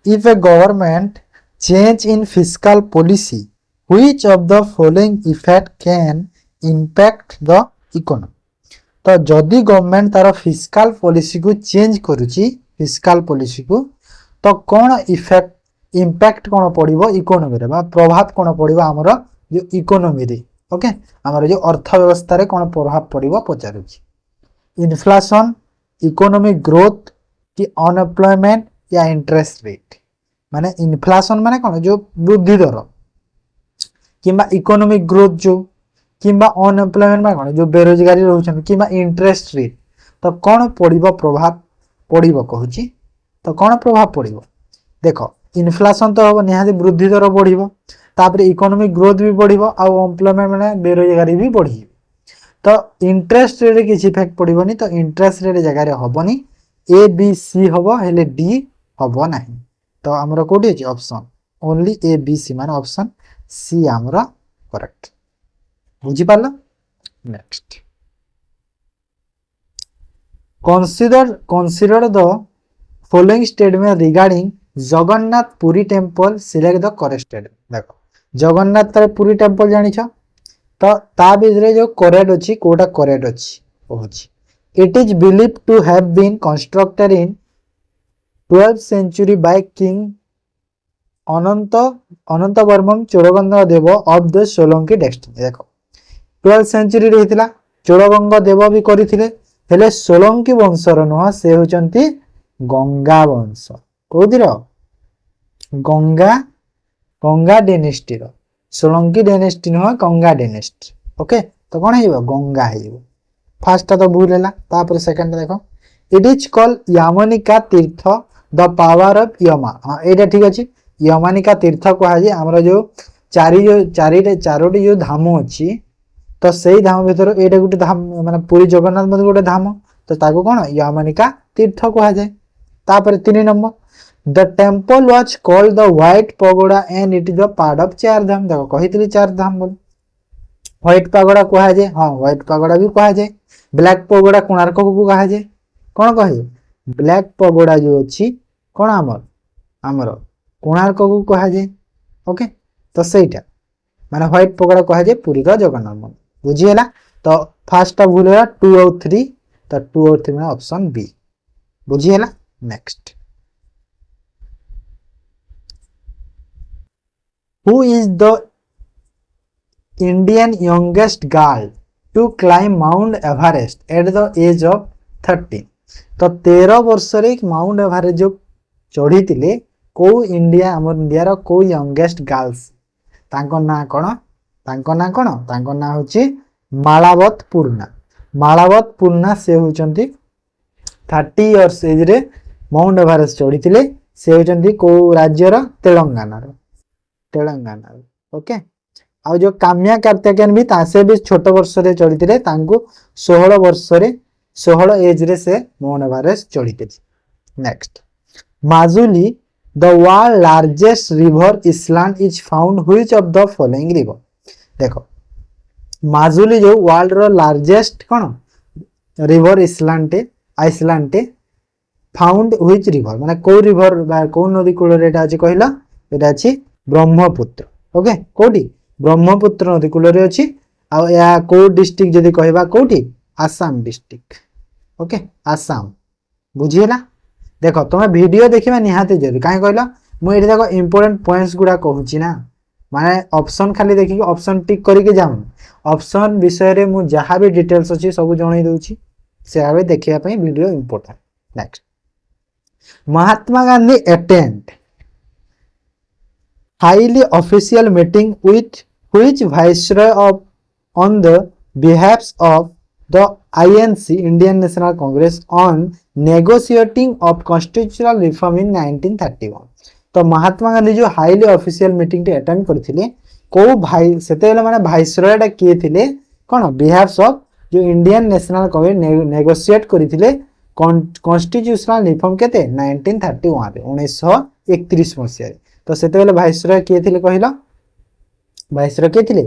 S1: if A government change in fiscal policy which of the following effect can impact the economy तो जदि गवर्नमेंट तार फिस्कल पॉलिसी को चेंज करूची फिस्कल पॉलिसी को तो कौन इफेक्ट इंपैक्ट कौन पड़ो इकोनॉमी रे बा प्रभाव कौन पड़ो आमर जो इकोनॉमी रे ओके आमर जो अर्थव्यवस्था रे कौन प्रभाव पड़ो पचारुची इन्फ्लेशन इकोनॉमिक ग्रोथ कि अनएम्प्लॉयमेंट या इंटरेस्ट रेट माने इन्फ्लेशन माने कौन जो वृद्धि दर किंबा इकोनॉमिक ग्रोथ जो किंबा अनएम्प्लॉयमेंट माने कौन जो बेरोजगारी रहउछन किंबा इंटरेस्ट रेट तो कौन पड़ो प्रभाव पड़ो कहूची तो कौन प्रभाव पड़ो देख इन्फ्लेशन तो हम निहाती वृद्धि दर बढ़ो तापर इकोनॉमिक ग्रोथ भी बढ़ो आउ एम्प्लॉयमेंट माने बेरोजगारी भी बढ़ी तो इंटरेस्ट रेट किसी इफेक्ट पड़ोनी तो इंटरेस्ट रेट जगह हेनी ए बी सी हम हेले डी हम ना तो आमर कौटी अच्छे option only A B C माने ऑप्शन सी आमर करेक्ट बुझीपार next consider the following statement regarding Jagannath Puri temple select the correct statement देखो जगन्नाथ तारे पुरी टेम्पल जानि छ तो ता भितरे जो करेक्ट अछि कोटा करेक्ट अछि कहूची it is believed to have been constructed in 12th century by king Anantavarman Chodaganga Deva of the Solanki dynasty देखो 12th century रे हितला चोड़गंगा देव भी करिथिले हेले सोलंकी वंशर नुह से होचंती गंगा वंश कोदिर गंगा गंगा डायनेस्टी रो सोलंकी डायनेस्टी नुह गंगा डायनेस्टी ओके तो कोन हेबो गंगा हेबो फर्स्ट तो भूल हैला तापर सेकंड देखो इट इज कॉल्ड यामनिका तीर्थ द पावर ऑफ यमा हां एटा ठीक अछि यमानिका तीर्थ कहा जे हमरा जो चारोटी जो धाम अछि तो सही धाम भीतर एटा गुटे धाम माने पूरी जगन्नाथ मंदिर गुटे धाम तो ताको कोन यमानिका तीर्थ कहा जाय तापर 3 number the temple was called the white pagoda and it is the part of चार धाम देखो कहितली चार धाम बोल व्हाइट पगोड़ा कहा जाय हां व्हाइट पगोड़ा भी कहा जाय ब्लैक पगोड़ा कोणार्क को कहा जाय कोन कहे ब्लैक पगोड़ा जो अछि कोन हमर कोणार्क को कहा जाय ओके तो सेटा माने व्हाइट पगोड़ा कहा जाय पुरी रो जगन्नाथ मंदिर बुझिएला तो फर्स्ट भूल है 2 और 3 तो 2 और 3 में ऑप्शन बी बुझिएला next who is the Indian youngest girl to climb Mount Everest at the age of 13 तो 13 वर्ष रे माउंट एवरेस्ट जो चढ़ी थिले को इंडिया हमर इंडिया रो को यंगेस्ट गर्ल्स तांको ना कोन तांको ना होची मालावत पूर्णा से होचंती 30 इयर्स एज रे माउंट एवरेस्ट चढ़ी थिले से होचंती को राज्य रो तेलंगाना ओके आ जो काम्या कार्तिकेयन भी तासे भी छोट वर्ष रे चढ़ी थिले तांको 16 वर्ष रे 16 एज रे से माउंट एवरेस्ट चढ़ी थिले next Majuli the world largest river island is found which of the following river देखो माजुली जो वर्ल्ड रो लार्जेस्ट कोन river island found which river माने को रिवर बा को नदी कूल रे एटा अछि कहला एटा अछि ब्रह्मपुत्र ओके कोडी ब्रह्मपुत्र नदी कूल रे अछि आ या को डिस्ट्रिक्ट जदी कहबा कोठी आसाम डिस्ट्रिक्ट ओके आसाम बुझिला देखो तुम वीडियो देखिबा निहाते जरूरी काहे कहलो मु एठी देखो इंपोर्टेंट पॉइंट्स गुडा कहूची ना माने ऑप्शन खाली देखि ऑप्शन टिक करके जाऊन ऑप्शन विषय रे मु जहा भी डिटेल्स अछि सब जणै दउची से आबे देखिया पई video important next Mahatma Gandhi attend highly official meeting with which viceroy of on the behalf of the INC Indian National Congress on negotiating of constitutional reform in 1931 तो महात्मा गांधी जो हाईली ऑफिशियल मीटिंग टे अटेंड करथिले को भाई सेतेले माने भाइसरॉय टा किए थिले कोन बिहाफ ऑफ जो इंडियन नेशनल कांग्रेस नेगोशिएट करथिले कॉन्स्टिट्यूशनल रिफॉर्म केते 1931 रे 1931 मसिया तो सेतेले भाइसरॉय किए थिले कहिलो भाइसरॉय किए थिले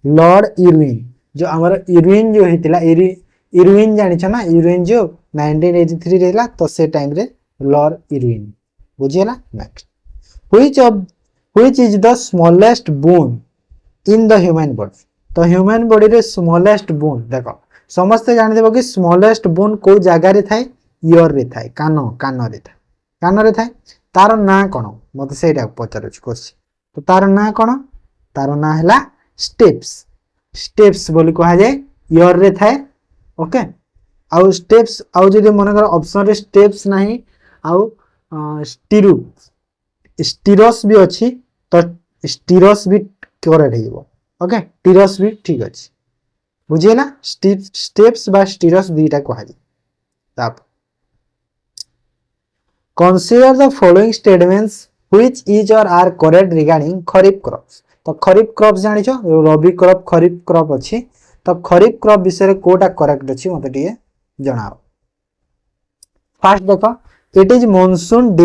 S1: लॉर्ड इरविन जो हमर इरविन जो हेतिला इरविन जानि छ ना इरविन जो 1983 रेला तो से टाइम रे लॉर्ड इरविन बुझियला next which is the smallest bone in the human body तो ह्यूमन बॉडी रे स्मॉलेस्ट बोन देखो समस्त जानि देबो कि स्मॉलेस्ट बोन को जगह रे थाए ईयर रे थाए कान रे थाए तार ना कोन मते सेटा पचारु छी कोसी तो तार ना कोन तार ना हला स्टेप्स बोली कहा जाए ईयर रे थाए ओके आउ स्टेप्स आउ जदी मन कर ऑप्शन रे स्टेप्स नाही आउ स्टीरोस भी अच्छी तो स्टीरोस भी करेक्ट हेइबो ओके टीरोस भी ठीक अछि बुझियला स्टेप्स बा स्टीरोस दुईटा कहा जाय ताप consider the following statements which each or are correct regarding kharif crops तो खरीफ क्रॉप्स जानि छो रबी क्रॉप खरीफ क्रॉप अछि तो खरीफ क्रॉप विषय कोटा करेक्ट अछि मते दिए जणाओ फर्स्ट देखो it is monsoon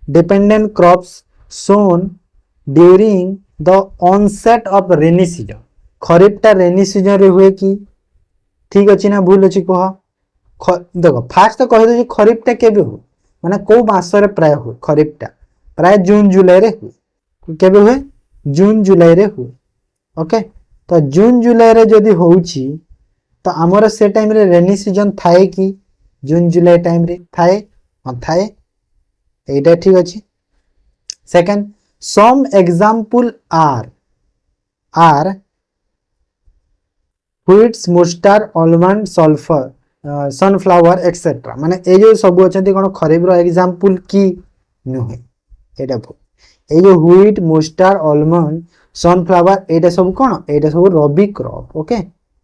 S1: dependent crops sown during the onset of rainy season खरीफ टा रेनी सीजन रे हुए कि ठीक अछि ना भूल अछि कह देखो फास्ट तो कहि दे खरीफ टा केबे हो माने को मास रे प्राय हो खरीफ टा प्राय जून जुलाई रे हुए केबे हुए जून जुलाई रे हुए ओके तो जून जुलाई रे जदी होउची तो हमर से टाइम रे रेनी सीजन थाए कि जून जुलाई टाइम रे थाए हां थाए एटा ठीक अछि second some example are wheats mustard almond sulphur sunflower etcetera माने ए जो सब अछंती कोन खरीफ रो एग्जांपल की नहे एटा ए जो व्हीट मस्टर्ड आलमंड सनफ्लावर एटा सब कोन एटा सब रबी क्रॉप ओके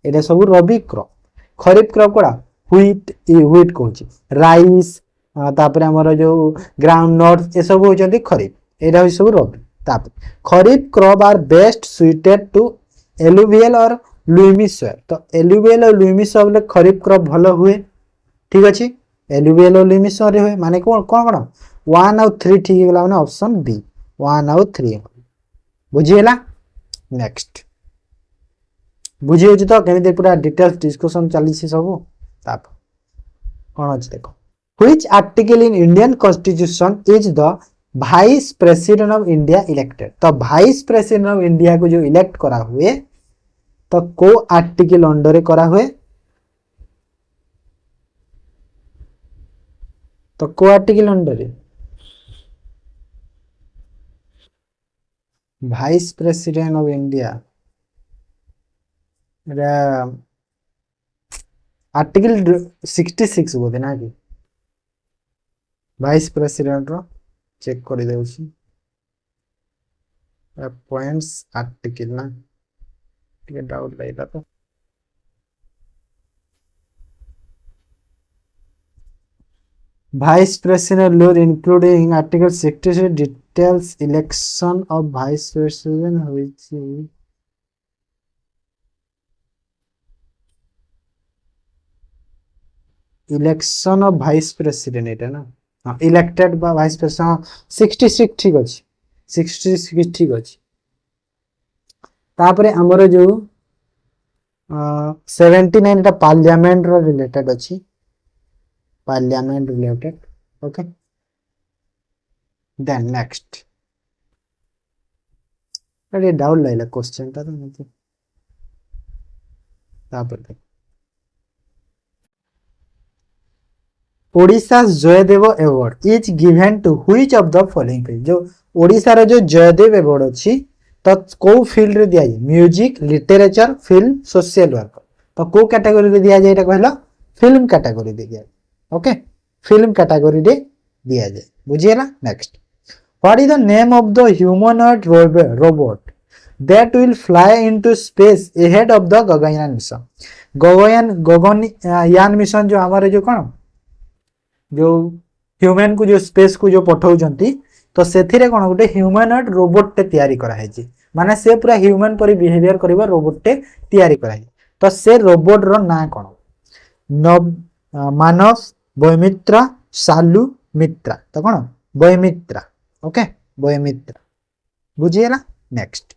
S1: एटा सब रबी क्रॉप खरीफ क्रॉप कोडा व्हीट कहूची राइस तापर हमर जो ग्राउंड नट्स ए सब होचंती खरीफ एटा हो सब रबी तापर kharif crop are best suited to alluvial और लुइमी सॉइल तो एलुवियल और लुइमी सॉइल ले खरीफ क्रॉप भलो हुए ठीक अछि एलुवियल और लुइमी सॉइल रे हुए माने कोन 1 और 3 ठीक गेला माने ऑप्शन बी 1 और 3 बुझियला नेक्स्ट बुझियो छ तो केमिते पूरा डिटेल्स डिस्कशन चली छी सब ताप कोन अछि देखो which article in Indian Constitution is the vice president of India elected तो vice president of India को जो इलेक्ट करा हुए तो को आर्टिकल अंडर रे करा हुए तो को आर्टिकल अंडर रे vice president of India article 66 बोधे ना कि वाइस प्रेसिडेंट रो चेक कर देउछी पॉइंट्स आर्टिकल ना ठीक डाउट लाइला तो Vice President law including Article 66 details election of Vice President which election of Vice President एटा ना हां इलेक्टेड बा Vice President 66 ठीक अछि 66 ठीक अछि तापरे हमर जो 79 टा पार्लियामेंट रो रिलेटेड अछि parliament related okay then next अरे डाउट लाइला क्वेश्चन ता तो तापर Odisha Jayadev award is given to which of the following field जो ओडिशा रो जो जयदेव अवार्ड अछि तो को फील्ड रे दिया जाय music literature film social work तो को कैटेगरी रे दिया जाय एटा कहला फिल्म कैटेगरी दे दिया ओके फिल्म कैटेगरी रे दिया जाय बुझियला next what is the name of the humanoid robot that will fly into space ahead of the Gaganyaan mission Gaganyaan mission जो हमारे जो कौन जो ह्यूमन को जो स्पेस को जो पठाउछंती तो सेथिरे कोन गोटे ह्यूमनॉइड रोबोट टे तयारी करा है जी माने से पूरा ह्यूमन परि बिहेवियर करबा रोबोट टे तयारी करा है तो से रोबोट रो ना कोन नव मानव वैमित्रा सालू मित्रा तो कोन वैमित्रा ओके वैमित्रा बुझिएला next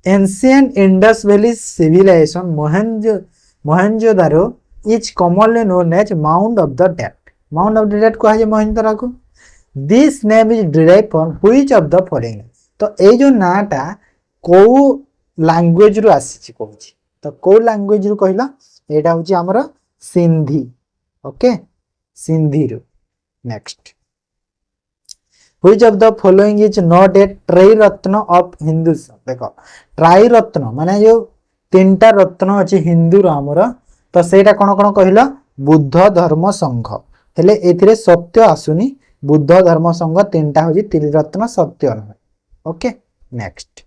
S1: ancient Indus valley civilisation Mohenjodaro is commonly known as mount of the dead कहा जाए मोहनजोदारो को this name is derive from which of the following तो ए जो नाटा को लैंग्वेज रु आसी कहूची तो को लैंग्वेज रु कहला एटा होची हमर सिंधी ओके सिंधी रु next which of the following is not a Triratna of Hinduism देखो ट्राइरत्न माने जो तीनटा रत्न अछि हिंदू रो हमर तो सेटा कोन कोन कहला बुद्ध धर्म संघ हेले एथिरे सत्य आसुनी बुद्ध धर्म संघ तीनटा होजी त्रिरत्न सत्य नह okay next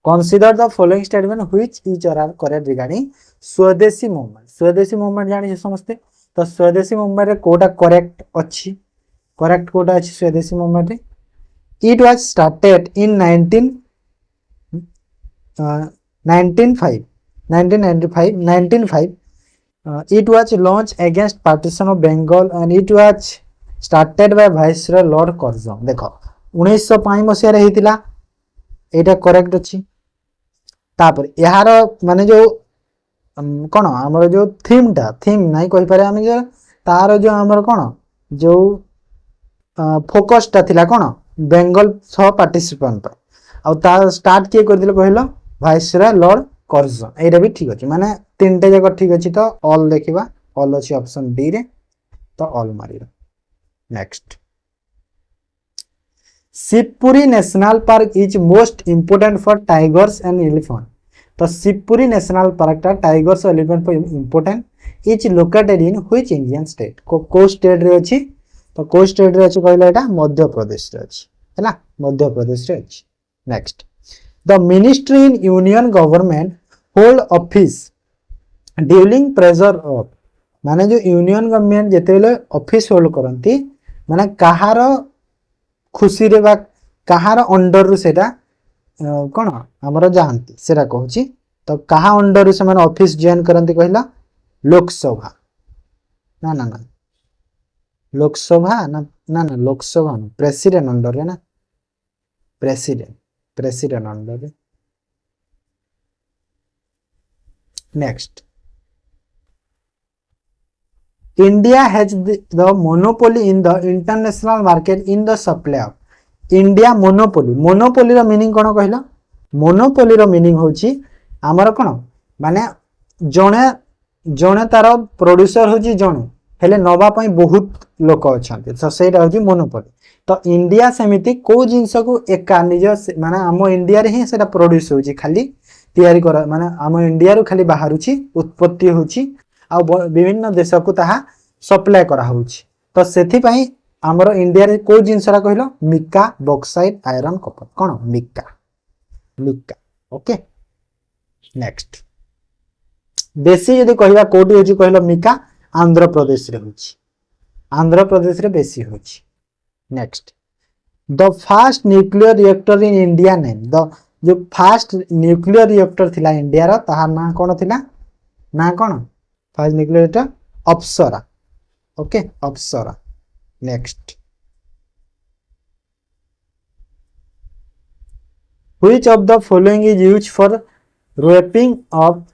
S1: consider the following statement which is are correct regarding Swadeshi movement जानि समझते तो स्वदेशी मूवमेंट रे कोटा करेक्ट अछि करेक्ट कोटा अछि स्वदेशी मूवमेंट रे it was started in 1905 it was launched against partition of Bengal and it was started by Viceroy Lord Curzon देखो 1905 मसिया रे हितिला एटा करेक्ट अछि तापर यार माने जो कोन हमर जो थीम नाही कहि पारे हम जो तार जो हमर कोन जो फोकस ता थिला कोन बेंगल सह पार्टिसिपेंट पर आ ता स्टार्ट के कर दिले कहलो वाइसरॉय लॉर्ड कर्जन एटा भी ठीक अछि माने तीनटे जगह ठीक अछि तो ऑल देखिबा ऑल अछि ऑप्शन डी रे तो ऑल मारिबा next Shivpuri national park is most important for tigers and elephant तो शिवपुरी नेशनल पार्क ता टाइगर्स और एलिफेंट पर important is located in which Indian state को स्टेट रे अछि तो को स्टेट रे अछि कहला एटा मध्य प्रदेश रे अछि हैला मध्य प्रदेश रे अछि next the ministry in union government hold office during pressure of माने जो यूनियन गवर्नमेंट जेतेले ऑफिस होल्ड करंती माने कहार खुशी रे बा कहार अंडर रु सेटा कोन हमर जानती सेरा कहूची तो कहा अंडर रु से माने ऑफिस जॉइन करंती कहला लोकसभा ना लोकसभा ना लोकसभा प्रेसिडेंट अंडर रे ना प्रेसिडेंट अंडर रे next India has the monopoly in the international market in the supply of India monopoly रो मीनिंग कोन कहला monopoly रो मीनिंग होची हमर कोन माने जणे तार प्रोड्यूसर होची जणे हेले नबा पई बहुत लोक अछंती तो सेटा होची मोनोपोली तो इंडिया समिति को जिंस को एका निज माने हम इंडिया रे ही सेटा प्रोड्यूस होची खाली तयारी कर माने हम इंडिया रो खाली बाहरुची उत्पत्ति होची आ विभिन्न देश को ताहा सप्लाई करा होची तो सेथि पई हमरो इंडिया रे को जिंसरा कहलो मिका बॉक्साइट आयरन कपर कोन मिका ओके नेक्स्ट बेसी यदि कहबा कोडी होची कहलो मिका आंध्र प्रदेश रे होची आंध्र प्रदेश रे बेसी होची next the first nuclear reactor in India name the जो फर्स्ट न्यूक्लियर रिएक्टर थिला इंडिया रा ताहा ना कोन थिला ना कोन first nuclear reactor Apsara okay Apsara next which of the following is used for wrapping of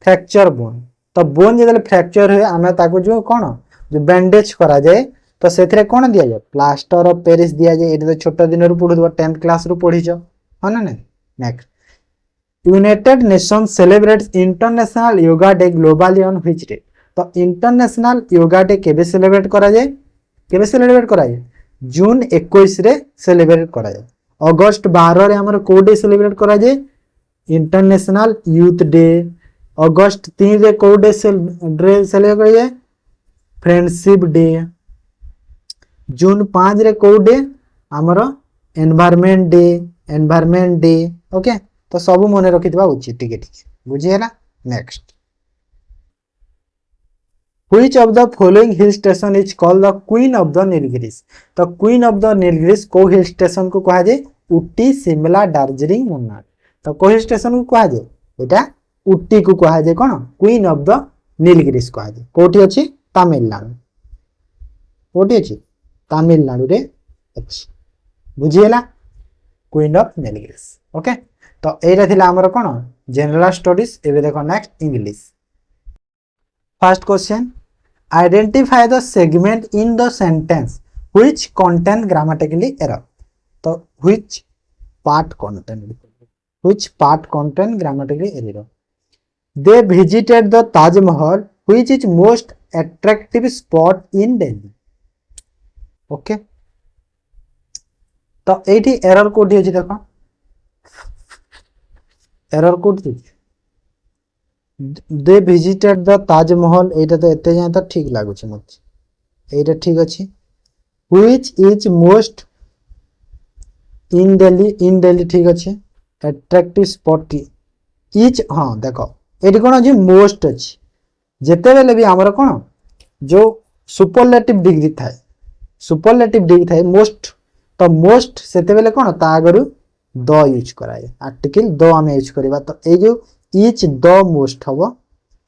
S1: fracture bone तो बोन जेदले फ्रैक्चर है आमे ताको जो कोन जो बैंडेज करा जाए तो सेथरे कोन दिया जाए प्लास्टर ऑफ पेरिस दिया जाए एटा तो छोट दिन रु पढुवा 10th क्लास रु पढिजो ह ना next United nation celebrates international yoga day globally on which day? तो इंटरनेशनल योगा डे केबे सेलिब्रेट करा जाए? केबे सेलिब्रेट करा जाए? जून 21 रे सेलिब्रेट करा जाए। अगस्त 12 रे हमर को डे सेलिब्रेट करा जाए? International youth day. अगस्त 3 रे को डे सेलिब्रेट करा जाए? Friendship day. जून 5 रे को डे हमर environment day. Environment day okay. तो सब मन रखिथिबा उचित टिके टिके बुझी हैला। Next, which of the following hill station is called the queen of the Nilgiris? तो क्वीन ऑफ द नीलगिरीज को हिल स्टेशन को कहा जाए? उटी, शिमला, दार्जिलिंग, मुन्नार। तो को हिल स्टेशन को कहा जाए? एटा उटी को कहा जाए कोन? क्वीन ऑफ द नीलगिरीज कहा जाए। कोठी अछि? तमिलनाडु। कोठी अछि? तमिलनाडु रे अछि। बुझी हैला क्वीन ऑफ नीलगिरीज ओके। तो एटा थिला हमर कोन जनरल स्टडीज। एबे देखो next English. First question, identify the segment in the sentence which contain grammatically error. तो which part contain grammatically error? They visited the Taj Mahal which is most attractive spot in Delhi. Okay. तो एठी एरर कोठी अछि देखो। एरर कोठी दे विजिटेड द ताजमहल। एटा तो एते जाय तो ठीक लागु छै मते। एटा ठीक अछि। Which is most in Delhi. In Delhi ठीक अछि। अट्रैक्टिव स्पॉट इज हां देखो एटी कोन अछि? मोस्ट अछि। जेते बेले भी हमर कोन जो सुपरलेटिव डिग्री थाए, सुपरलेटिव डिग्री थाए मोस्ट। तो मोस्ट सेते बेले कोन ता आगरु द यूज कराए। आर्टिकल द हम यूज करबा। तो ए जो इज द मोस्ट हबो,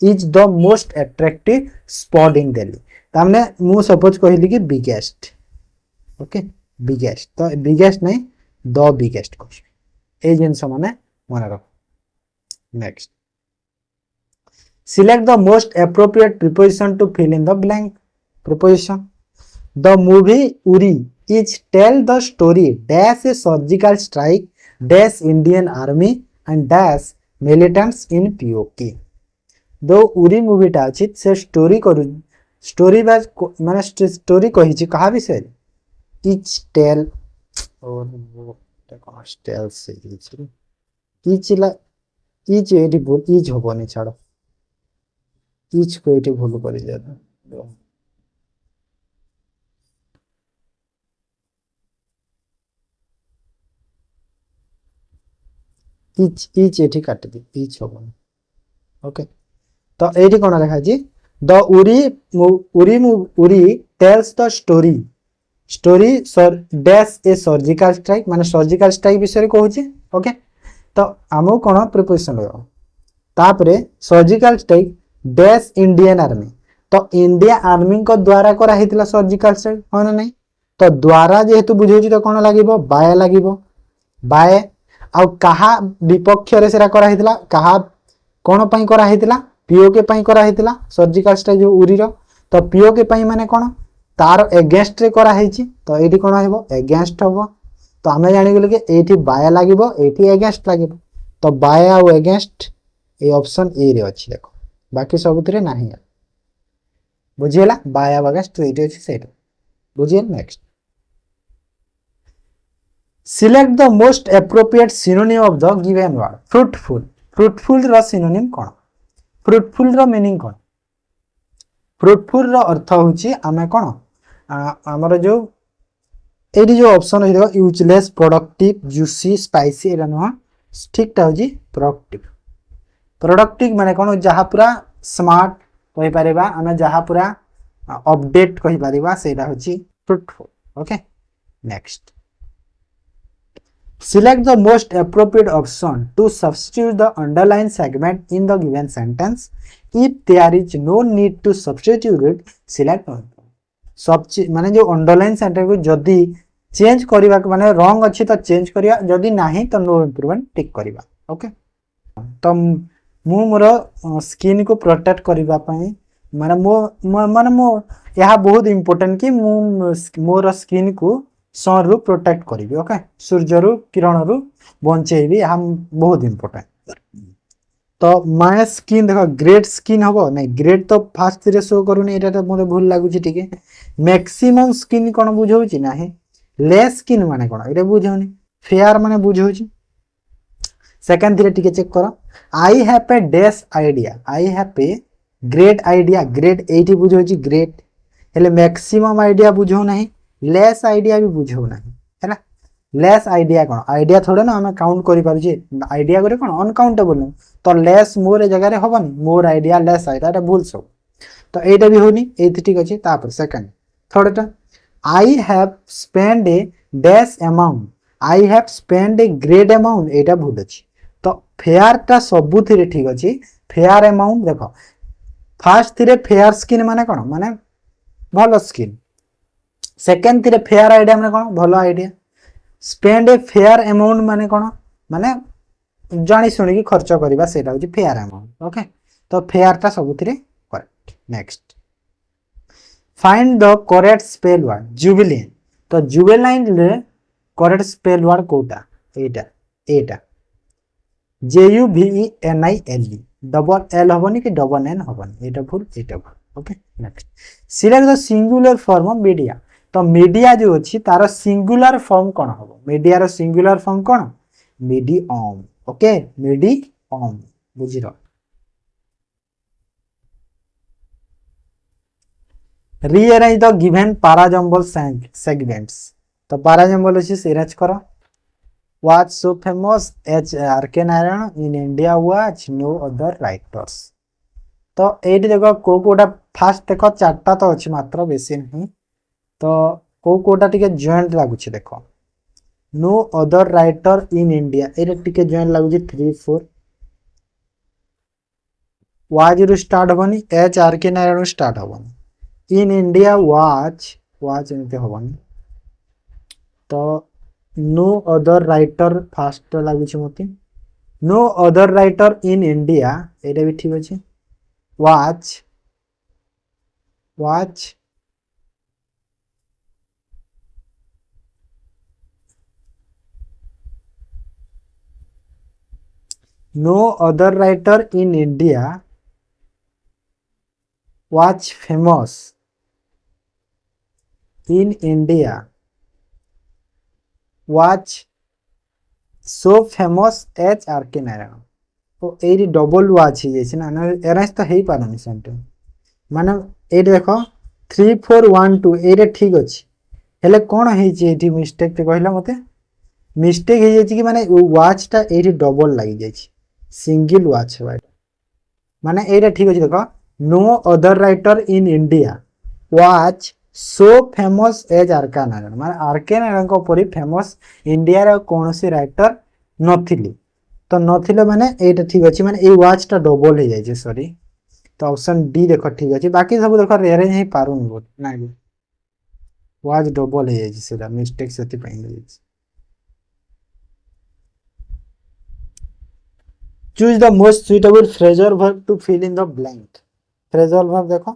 S1: is the most attractive spot in Delhi. तामने मु सपोज कहली कि बिगेस्ट। Okay, biggest. तो बिगेस्ट नहीं द बिगेस्ट कहबी। ए जिंस माने मन रख। Next, select the most appropriate preposition to fill in the blank preposition. The movie Uri is tell the story dash a surgical strike dash Indian army and dash militants in POK. दो उरी मूवी टा अछि से स्टोरी करू स्टोरी बाज माने स्टोरी कहि छी कहा विषय इच टेल और वो कहा टेल से इच ला इच एडी बोल इच होबनी छाड़ो इच को एटी भूल कर जाता। इच इच एटी काट दी इच होबनी। ओके, तो एटी कोन लिखा जी? The Uri tells the story sir dash a surgical strike माने सर्जिकल स्ट्राइक विषय कहू छी। ओके, तो आमो कोन प्रिपरेशन हो तापरे surgical strike dash Indian army. तो इंडिया आर्मी को द्वारा करा हितला सर्जिकल स्ट्राइक हो ना नहीं? तो द्वारा जेहेतु बुझौची तो कोन लागिबो? बाय लागिबो। बाय आ कहा विपक्ष रे सेरा करा हितला कहा कोन पई करा हितला? पीओके पई करा हितला सर्जिकल स्ट्राइक जो उरी रो। तो पीओके पई माने कोन तार अगेंस्ट रे करा हिची। तो एठी कोन हेबो? अगेंस्ट होबो। तो हमें जानि गेल के एठी बाय लागिबो एठी अगेंस्ट लागिबो। तो बाय आ अगेंस्ट ए ऑप्शन ए रे अछि देखो, बाकी सबुतरे नाही। बुझियला बाय आ अगेंस्ट एठी अछि सेट बुझियल। Next, select the most appropriate synonym of the given word fruitful. fruitful row synonym cone? fruitful row meaning cone? fruitful रो अर्थ होची आमे कोन हमर जो एडी जो ऑप्शन है देखो useless, productive, juicy, spicy era न ठीक ता होची प्रोडक्टिव। प्रोडक्टिव माने कोन जहा पूरा स्मार्ट कहि परिबा आमे जहा पूरा अपडेट कहि परिबा सेटा होची fruitful। Okay, next, select the most appropriate option to substitute the underlined segment in the given sentence. If there is no need to substitute it, select all. सब माने जो अंडरलाइन सेंटेंस को जदी चेंज करबा माने रॉन्ग अछि तो चेंज करिया, जदी नाही तो नो इंप्रूवमेंट टिक करबा। ओके, तो मु मोर स्किन को प्रोटेक्ट करबा पई माने मो यहा बहुत इंपोर्टेंट कि मु मोर स्किन को सन रु प्रोटेक्ट करी। ओके, सूर्य रु किरण रु बंचेबी यहा बहुत इंपोर्टेंट। तो माय स्किन देखो ग्रेट स्किन हबो नहीं ग्रेट तो फास्ट रे शो करूनी एटा तो मते भूल लागुची ठीक मैक्सिमम स्किन कोन बुझौची नाही लेस स्किन माने कोन एटा बुझौनी फेयर माने बुझौची सेकंड थी टिके चेक करो I have a dash idea I have a great idea great एटी बुझौची ग्रेट हेले मैक्सिमम आइडिया बुझौ नाही लेस आइडिया भी बुझौ नाही हैला लेस आइडिया कोन आइडिया थोड़े ना हमें काउंट करि पारु छी आइडिया करे कोन अनकाउंटेबल तो लेस मोर जगह रे हबनी मोर आइडिया लेस आइडिया एटा भूल सब तो एटा भी होनी एथि ठीक अछि तापर second third I have spend A dash amount I have spend a great amount एटा भूल अछि तो फेयर टा सबु थिरे ठीक अछि फेयर अमाउंट देखो फर्स्ट थिरे फेयर स्किन माने कोन माने भलो स्किन सेकंड थिरे फेयर आइडिया माने कोन भलो idea spend a fair amount माने कोन माने जानी सुनी की खर्च करबा सेटा होची फेयर अमाउंट ओके तो फेयर टा सबुथिरे correct next find the correct spell word जुबिलियन तो जुबिलाइन रे करेक्ट स्पेल वर्ड कोटा एटा एटा J U V E N I L E double L हबनी कि डबल एन हबनी एटा भूल okay next select the singular form of media तो मीडिया जो अछि तार सिंगुलर फॉर्म कोन हबो मीडिया रो सिंगुलर फॉर्म कोन medium okay medium बुझिरो rearrange the given para jumble segments तो पैराजम्बल अछि सिराज करो was so famous as R.K. Narayan in India was no other writers तो एटी देखो को कोटा फास्ट देखो चारटा तो अछि मात्र बेसी नहीं तो को कोटा टिके जॉइंट लागुछि देखो no other writer in India एरे टिके जॉइंट लागुछि 3 4 वाज रु स्टार्ट हबनी H R K Narayan start हबनी इन इंडिया वाज एमते हबनी तो नो अदर राइटर फास्ट लागुछि मते no other writer in India एटा भी ठीक अछि वाच no other writer in India was famous in India was so famous as R.K. Narayan तो एरी डबल वाच ही जैसे ना एराइस तो हेई पारनी सेंटेंस माने ए देखो 3 4 1 2 एरे ठीक अछि हेले कोन हेई जे एटी मिस्टेक ते कहला मते मिस्टेक हे जाय कि माने वाच टा एरी डबल लागि जाय छी सिंगल वाच है माने एटा ठीक अछि देखो no other writer in India was so famous as R K. Narayan माने आर.के. नारायण को परि फेमस इंडिया रे कोनोसी राइटर नथिली तो नथिले माने एटा ठीक अछि माने ए वाच टा डबल हे जाय छै सॉरी तो ऑप्शन डी देखो ठीक अछि बाकी सब देखो रेरेंज हे पारुन बोल नाही वाच डबल हे जाय छै सेदा मिस्टेक सेति पाइन जाय छै choose the most suitable phrasal verb to fill in the blank phrasal verb देखो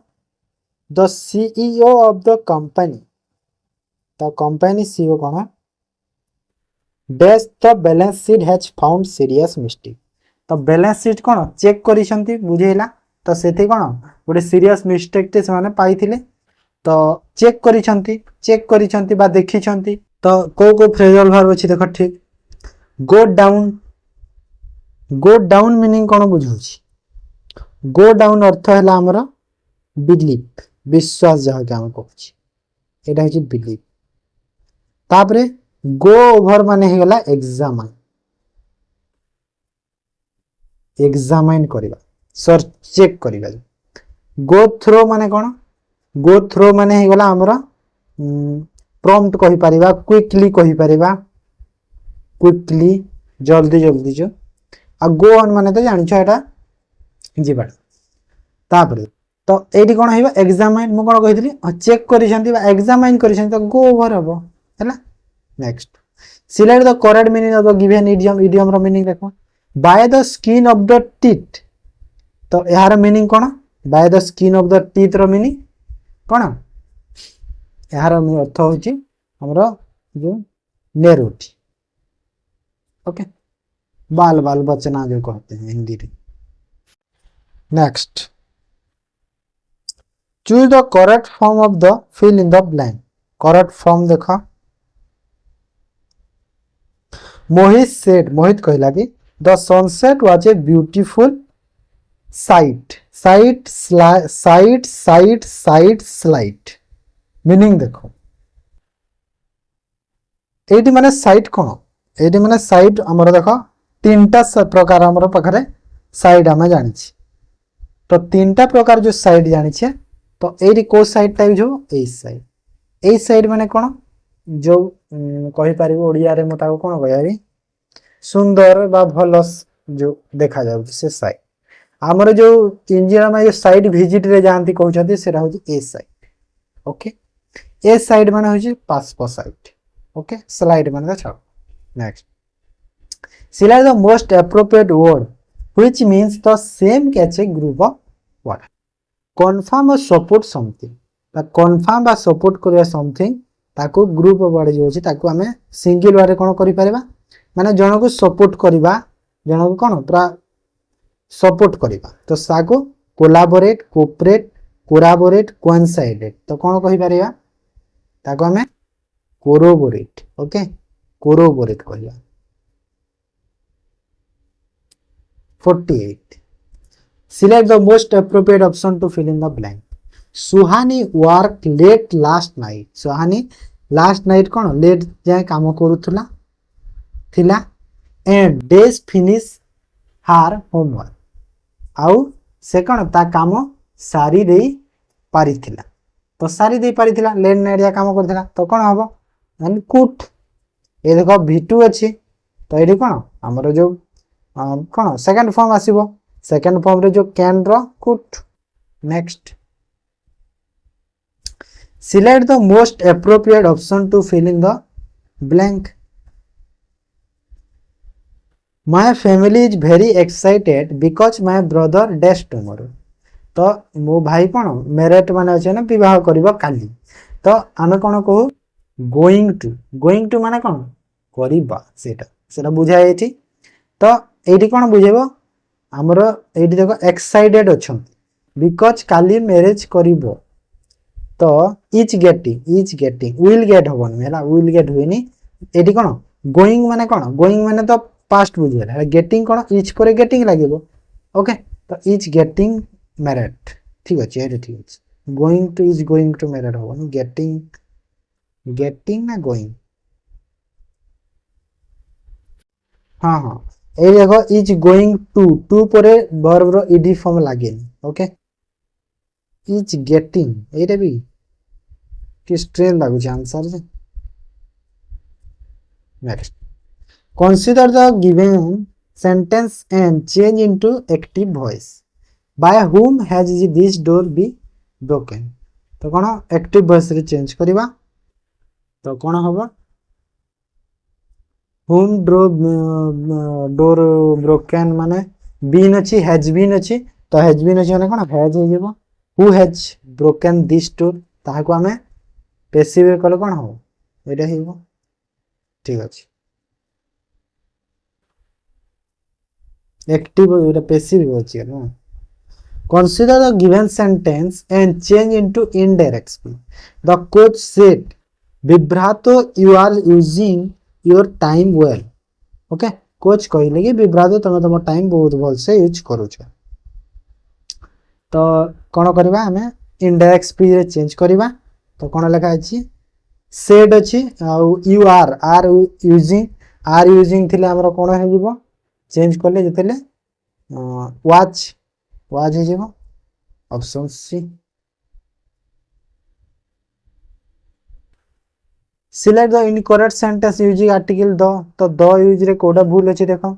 S1: the CEO of the company the company CEO कौन dash the balance sheet has found serious mistake तो balance sheet कौन चेक करिसंती बुझेला तो सेथि कौन गोटे सीरियस मिस्टेक ते से माने पाइथिले तो चेक करिसंती बा देखिसंती तो को phrasal verb अछि देखो ठीक go down मीनिंग कौन बुझौछि गो डाउन अर्थ हैला हमरा बिलीफ विश्वास जहा के हम कहछि एटा है बिलीफ तापरे गो ओवर माने हे गेला एग्जामाइन करबा सर्च चेक करबा गो थ्रो माने कोन गो थ्रो माने हे गेला हमरा प्रॉम्प्ट कहि परिबा क्विकली कहि परिबा क्विकली जल्दी जो आ गो ऑन माने तो जानि छ एटा जीबा तापरे तो एडी कोन हेबा एग्जामाइन मु कोन कहितली चेक करिसंती बा एग्जामाइन करिसंती तो गो ओवर हबो हैला next select the correct meaning of the given idiom रो मीनिंग देखो by the skin of the teeth तो यार मीनिंग कोन by the skin of the teeth रो मीनिंग कोन यार अर्थ होची हमरा जो नेरोटी ओके बाल बचना जो कहते हैं हिंदी रे next choose the correct form of the fill in the blank correct form देखो मोहित सेड मोहित कहला कि the sunset was a beautiful sight sight sight sight sight slight meaning देखो एटी माने साइट कोन एटी माने साइट हमर देखो तीनटा प्रकार हमर पाखरे साइड आमे जानि छी तो तीनटा प्रकार जो साइड जानि छे तो एटी को साइड टा जो ए साइड माने कोन जो कहि परिबो ओडिया रे मता कोन कहयाबी सुंदर बा भलस जो देखा जाउ से साइड हमर जो इंजीनियर में जो साइड विजिट रे जानती कहउछथि सेरा होची ए साइड ओके ए साइड माने होची पासपो साइड ओके स्लाइड माने छ next select the most appropriate word which means the same as a group of word confirm or support something ता confirm बा support करिया something ताको ग्रुप ऑफ वर्ड जो होची ताको हमें सिंगल वर्ड कोन करि परबा माने जण को सपोर्ट करबा जण को कोन पूरा सपोर्ट करबा तो साको कोलैबोरेट कोऑपरेट कोराबोरेट कोइंसाइडेड तो कोन कहि परबा ताको हमें corroborate okay corroborate कहया 48 select the most appropriate option to fill in the blank Suhani work late last night Suhani last night कोन लेट जाय काम करूथला थिला and days finish her homework आउ से कोन ता काम सारी देई पारिथिला तो सारी देई पारिथिला लेट नाइट या काम करथिला तो कोन हबो यानी कुट ए देखो v2 अछि तो एडी कोन हमर जो कोन सेकंड फॉर्म आसीबो सेकंड फॉर्म रे जो कैन रो कुट next select the most appropriate option to fill in the blank my family is very excited because my brother dash tomorrow तो मो भाई कोन मेरेट माने अछि ना विवाह करबो काली तो आमे कोन कहू गोइंग टू माने कोन करबा सेटा बुझाय एठी तो एठी कोन बुझेबो हमरो एठी देखो एक्साइटेड अछन बिकॉज़ काली मैरिज करबो तो इज गेटिंग विल गेट होबन मेला विल गेट होइनी एठी कोन गोइंग माने तो पास्ट बुझियला गेटिंग कोन इज परे गेटिंग लागिबो ओके तो इज गेटिंग मैरिड ठीक अछि एठी ठीक अछि going to is going to married होबन गेटिंग ना गोइंग हां ए देखो इज गोइंग टू परे वर्ब रो ईडी फॉर्म लागेनी ओके इज गेटिंग एटा भी कि स्ट्रेन लागु छ answer J next consider the given sentence and change into active voice by whom has this door be broken तो कोन एक्टिव वॉइस रे चेंज करबा तो कोन होबो whom door broken माने बीन अछि हैज बीन अछि तो हैज बीन अछि माने कोन हैज हे जेबो who has broken this door ताहा को हमें पैसिव कले कोन हो एटा हेबो ठीक अछि एक्टिव एटा पैसिव अछि ना consider the given sentence and change into indirect speech the coach said vibrato you are using your time well okay coach कहले कि विभ्रातो तम टाइम बहुत भल से यूज करू छ तो कोन करबा हमें इनडायरेक्ट स्पीच रे चेंज करबा तो कोन लिखा अछि सेड अछि आ यू आर यूजिंग थिले हमर कोन हे जीवो चेंज करले जतेले वाच हे जीवो option C select the incorrect sentence using article the तो the यूज रे कोडा भूल अछि देखो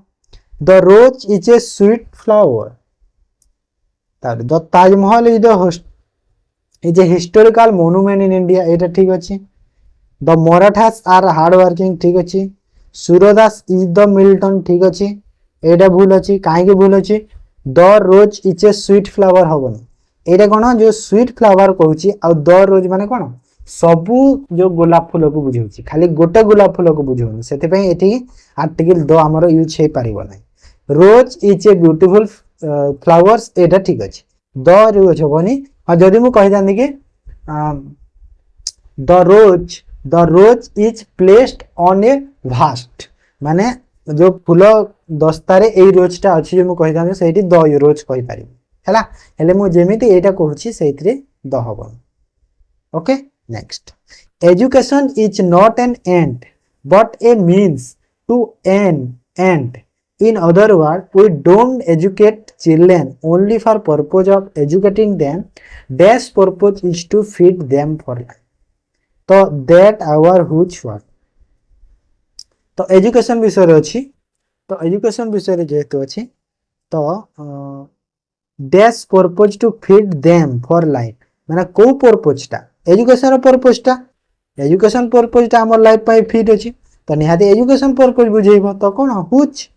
S1: the rose is a sweet flower तार the Taj Mahal is a historical monument in India एटा ठीक अछि the Marathas are hard working ठीक अछि Suryadas is the Milton ठीक अछि एटा भूल अछि काहे के भूल अछि the rose is a sweet flower होबन एटा कोन जो sweet flower कहूची uh the rose माने कोन सबु जो गोलाप फूल को बुझौची खाली गोटे गोलाप फूल को बुझौनी सेते पई एठी आर्टिकल दो हमरो यूज हे परिबो नै रोज इज ए ब्यूटीफुल फ्लावर्स एटा ठीक अछि द रोज होबनी हां जदी मु कहि जानि कि the rose is placed on a vast माने जो फूल दस्तारे एई रोजटा अछि जे मु कहि जानि सेठी द रोज कहि पारि हैला हेले मु जेमिति एटा कहूची सेथिरे द होबन okay next education is not an end but a means to an end in other words we don't educate children only for purpose of educating them dash purpose is to feed them for life तो that our huge what तो एजुकेशन विषय रे अछि तो एजुकेशन विषय रे जेतो अछि तो dash purpose to feed them for life माने को पर्पस टा एजुकेशन पर्पस टा हमर लाइफ पई फिट अछि तो निहाती एजुकेशन पर्पस बुझेइबो तो कोन हुच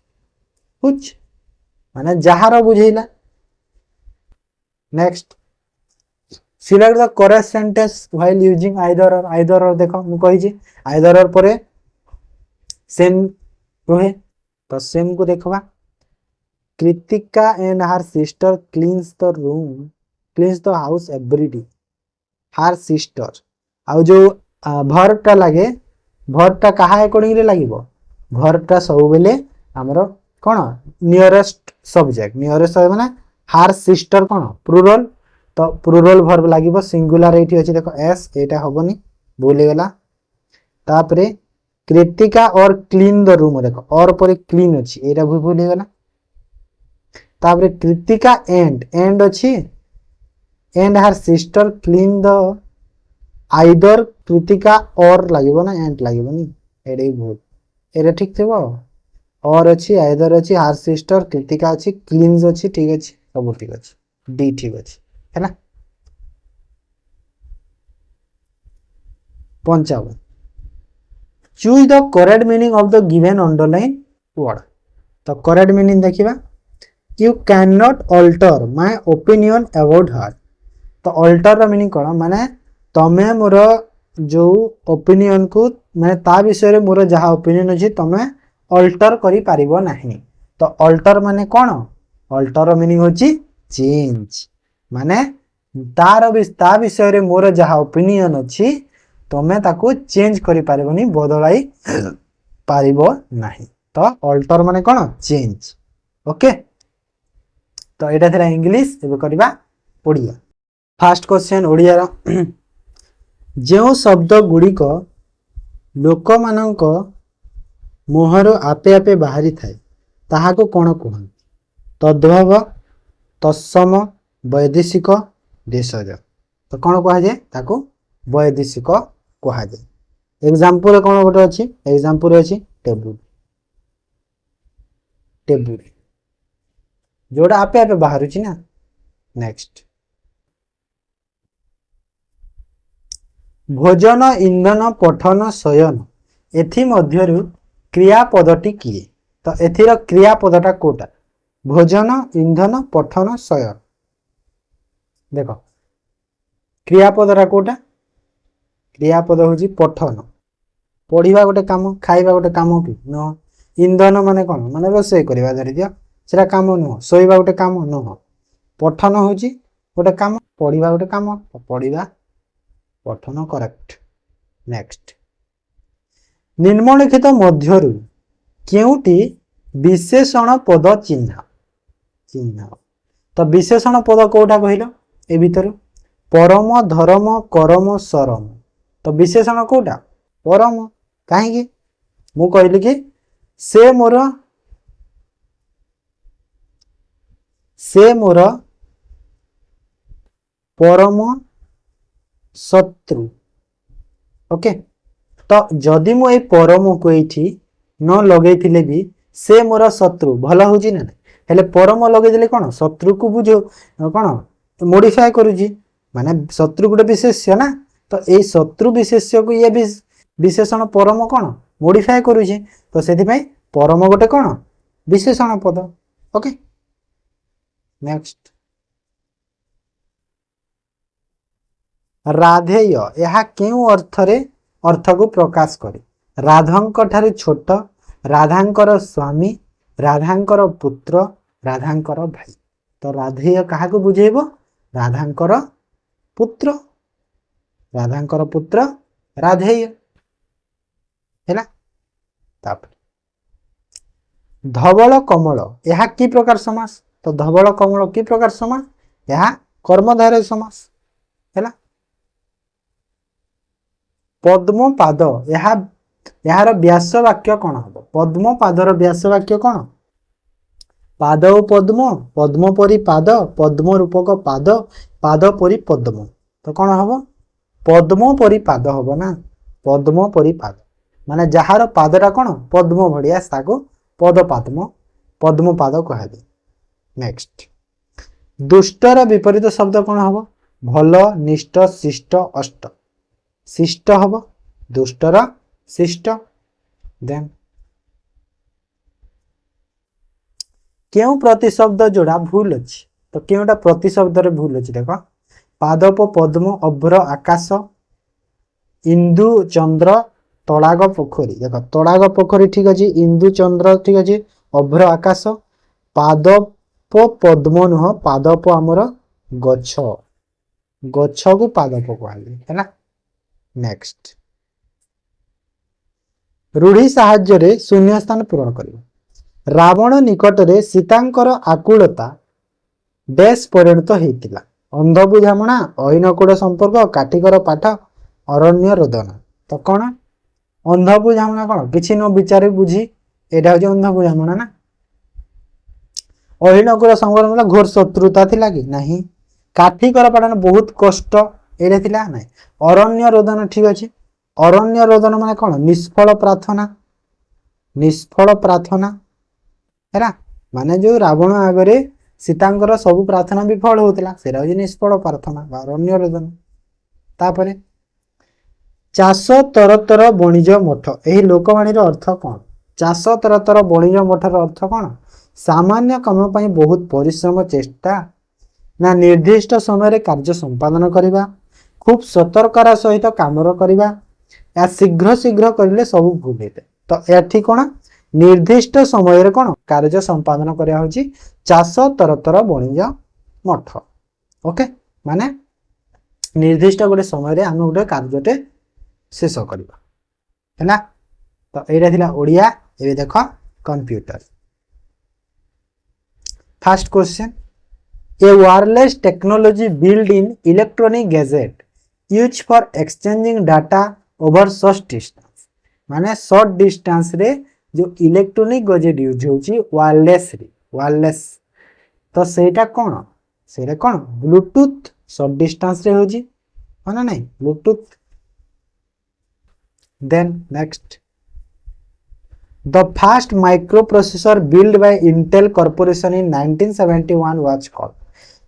S1: माने जहार बुझेइला next select the correct sentence while using either और देखो मु कहि छी आइदर और परे सेम रहे तो सेम को देखबा Kritika and her sister cleans the house every day her sister आ जो वर्ब टा लागे वर्ब टा कहा अकॉर्डिंगली लागिवो वर्ब टा सब बेले हमरो कोन नियरेस्ट सब्जेक्ट माने हार सिस्टर कोन प्लुरल तो प्लुरल वर्ब लागिवो सिंगुलर एठी अछि देखो एस एटा होबनी भूल गेला तापरे कृतिका और क्लीन द रूम देखो और परे क्लीन अछि एटा भूल गेला तापरे कृतिका एंड अछि and her sister clean the either Kritika और लागिवो ना एंड लागिवोनी एडे भूल एटा ठीक थेबो और अच्छी आइदर अच्छी हार सिस्टर कृतिका अच्छी क्लीन्स अच्छी ठीक अच्छी सब ठीक अच्छी डी ठीक अच्छी है ना 55 choose the correct meaning of the given underline word तो करेक्ट मीनिंग देखिबा you can not alter my opinion about her तो अल्टर द मीनिंग कोन माने तमे मोर जो ओपिनियन को माने ता विषय रे मोर जहा ओपिनियन अछि तमे अल्टर करी पारिबो नाही तो अल्टर माने कोन अल्टर मीनिंग होची चेंज माने ता विषय रे मोर जहा ओपिनियन अछि तमे ताको चेंज करी पारिबोनी बदलाई पारिबो नाही तो अल्टर माने कोन चेंज ओके तो एटा थरा इंग्लिश एबे करबा ओडिया फर्स्ट क्वेश्चन ओडिया रो जेउ शब्द गुडी को लोक मानक मुहर आपे आपे बाहरी थाए ताहाको कोन कहन तद्भव तत्सम वैदेशिक देशज तो कोन कहा जाय ताको वैदेशिक कहा जाय एग्जांपल कोन गोटे अछि एग्जांपल अछि टेबुल जोड़ा आपे आपे बाहर छी ना नेक्स्ट भोजन इंधन पठन शयन एथि मध्यरु क्रियापदटी किए तो एथिर क्रियापदटा कोटा भोजन इंधन पठन शयन देखो क्रियापदटा कोटा क्रियापद होजी पठन पढ़िबा गोटे काम खाइबा गोटे काम कि न इंधन माने कोन माने रोसे करबा धरि दियो सेरा काम न सोइबा गोटे काम न पठन होजी गोटे काम पढ़िबा गोटे काम पढ़िबा पठन करेक्ट नेक्स्ट निम्नलिखित मध्यरु केउटी विशेषण पद चिन्ह तो विशेषण पद कोटा कहिलो ए भीतर परम धर्म करम सरम तो विशेषण कोटा परम काहे कि मु कहली कि से मोर परम शत्रु ओके तो जदि मु ए परम को एठी न लगे थिले भी से मोर शत्रु भला होजी ना हेले परम लगे दिले कोन शत्रु को बुझो कोन मॉडिफाई करूजी माने शत्रु गुटे विशेष्य ना तो ए शत्रु विशेष्य को ये विशेषण परम कोन मॉडिफाई करूजी तो सेति पई परम गोटे कोन विशेषण पद ओके नेक्स्ट राधेय यह केउ अर्थ को प्रकाश करे राधांक ठारे छोट राधांकर स्वामी राधांकर पुत्र राधांकर भाई तो राधेय क्या बुझेब राधांकर पुत्र राधांकर पुत्र राधेय है। धवल कमल यह कि प्रकार समास तो धवल कमल कि प्रकार समास यह कर्मधारय समास है। पद्म पाद यार व्यास वाक्य कौन हम पद्म पादर व्यास वाक्य कौन पाद पद्म पद्म परी पाद पद्म रूपक पाद पाद परी पद्म तो कौन हम पद्म परी पाद हम ना पद्म परी पाद माने जार पादटा कौन पद्म भड़िया पद पद्म पाद कह दे। नेक्स्ट दुष्टर विपरीत शब्द कौन हम भल निष्ठ शिष्ट अष्ट शिष्ट हम दुष्टर शिष्ट। देन क्यों प्रतिशब्द जोड़ा भूल अच्छी तो क्योंटा प्रतिशब्द रे भूल अच्छी देख पादप पद्म अभ्र आकाश इंदु चंद्र तड़ाग पोखरी देख तड़ाग पोखरी ठीक अच्छे इंदु चंद्र ठीक अच्छे अभ्र आकाश पादप पद्म नुह पादप आमर गछ गछ को पादप कहला। नेक्स्ट रूढ़ी साहाय्य शून्य स्थान पूरण कर रावण निकट में सीतांकर आकुलता डैश परिणत होता अंध बुझामणा अहिनकुड़ संपर्क काठिकर पाठ अरण्य रोदन तो कौन अंध बुझामणा कौन किसी न विचार बुझी एटा हूँ अंध बुझामणा ना अहिनकुड़ संपर्क मतलब घोर शत्रुता थिला कि नहीं काठिकर पाठ बहुत कष्ट एटा थिला ना अरण्य रोदन ठीक अच्छे अरण्य रोदन माने कौन निष्फल प्रार्थना है माने जो रावण आगे सीतांकर सब प्रार्थना विफल होता से निष्फल प्रार्थना अरण्य रोदन। तापरे चाष तरतर बणिज मठ यही लोकवाणी अर्थ कौन चाष तरतर बणिज मठर अर्थ कौन सामान्य कम पर बहुत परिश्रम चेष्टा ना निर्दिष्ट समय कार्य संपादन करने खूब सतर्कार सहित काम करवा या शीघ्र शीघ्र करें सब भूल होते तो ये कौन निर्दिष्ट समय कौन कार्य संपादन करा चाष तरतर बणिज मठ ओके माने निर्दिष्ट गोटे समय आम गोटे कार्यटे शेष करवा है तो यहाँ थिला ओडिया ये देख computer. First question A wireless technology build in electronic gadget use for exchanging data over short distance माने शॉर्ट डिस्टेंस रे जो इलेक्ट्रॉनिक गैजेट यूज होची वायरलेस तो सेटा कौन सेटा कौन ब्लूटूथ शॉर्ट डिस्टेंस रे होची माने नहीं Bluetooth. Then next the first microprocessor build by Intel corporation in 1971 was called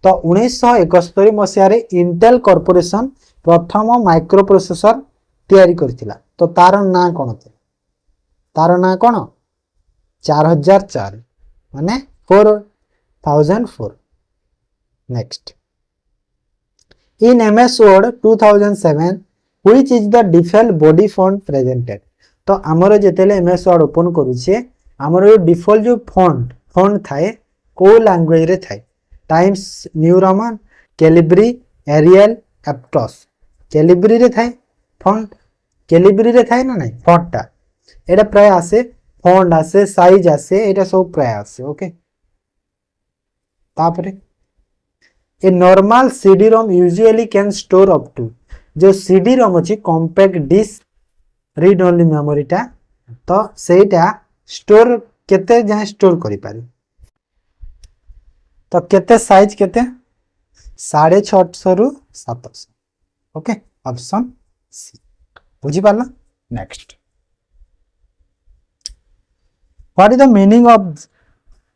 S1: तो 1971 मसीह इंटेल कॉर्पोरेशन प्रथम माइक्रोप्रोसेसर तैयारी करथिला तो तार ना कौन थे तार ना कौन 4004 माने 4004। Next in MS word 2007 which is the default body font presented तो आमर जेतेले एमएस वर्ड ओपन करूछे आमर जो डिफॉल्ट जो फॉन्ट थाए को लैंग्वेज रे थाए Times New Roman Calibri Arial Aptos Calibri रे थाए फॉन्ट कैलिब्री रे थाए ना नहीं फॉन्टटा एटा प्राय आसे फॉन्ट आसे साइज आसे एटा सब प्राय आसे ओके। तापरे a normal CD ROM usually can store up to जो सीडी रोम अछि कॉम्पैक्ट डिस्क रीड ओनली मेमोरीटा तो सेटा स्टोर केते जाए स्टोर करि पारे तो केते साइज केते 650 रु 700 ओके ऑप्शन सी बुझी पाला। Next what is the meaning of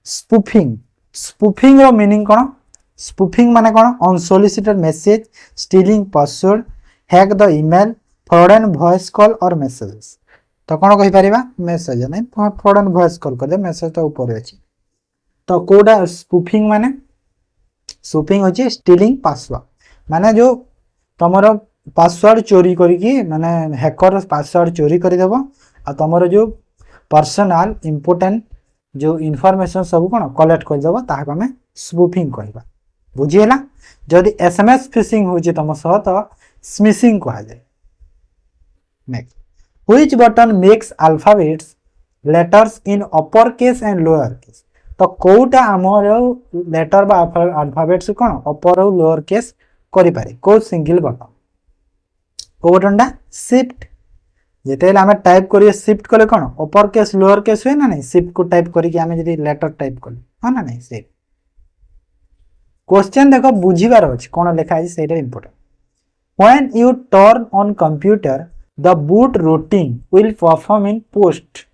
S1: spoofing रो मीनिंग कोन स्पूफिंग माने कोन unsolicited message stealing password hack the email forward voice call और मैसेजेस तो कौन कहि परिबा मैसेज नहीं फॉरवर्ड वॉइस कॉल कर दे मैसेज तो ऊपर अछि तो कोडा स्पूफिंग माने स्पूफिंग होची स्टीलिंग पासवर्ड माने जो तमरो पासवर्ड चोरी करिकी माने हैकर पासवर्ड चोरी करि देबो आ तमरो जो पर्सनल इंपोर्टेंट जो इनफॉरमेशन सब कोन कलेक्ट कर देबो ताहा हमें स्पूफिंग कहबा बुझीला जदि एसएमएस फिशिंग होची तम सह तो स्मिशिंग कहा जाए next which button makes alphabets letters in upper case and lower case तो कोटा आमर लेटर बा अल्फाबेट्स कोन अपर और लोअर केस करि पारे को सिंगल बटन को बटनटा शिफ्ट जेतेले आमे टाइप करिए शिफ्ट कले कोन अपर केस लोअर केस हुए ना नहीं शिफ्ट को टाइप करी कि आमे जदी लेटर टाइप कले हां ना नहीं से क्वेश्चन देखो बुझीबार अछि कोन लिखा है सेटा important when U turn on computer the boot routing will perform in post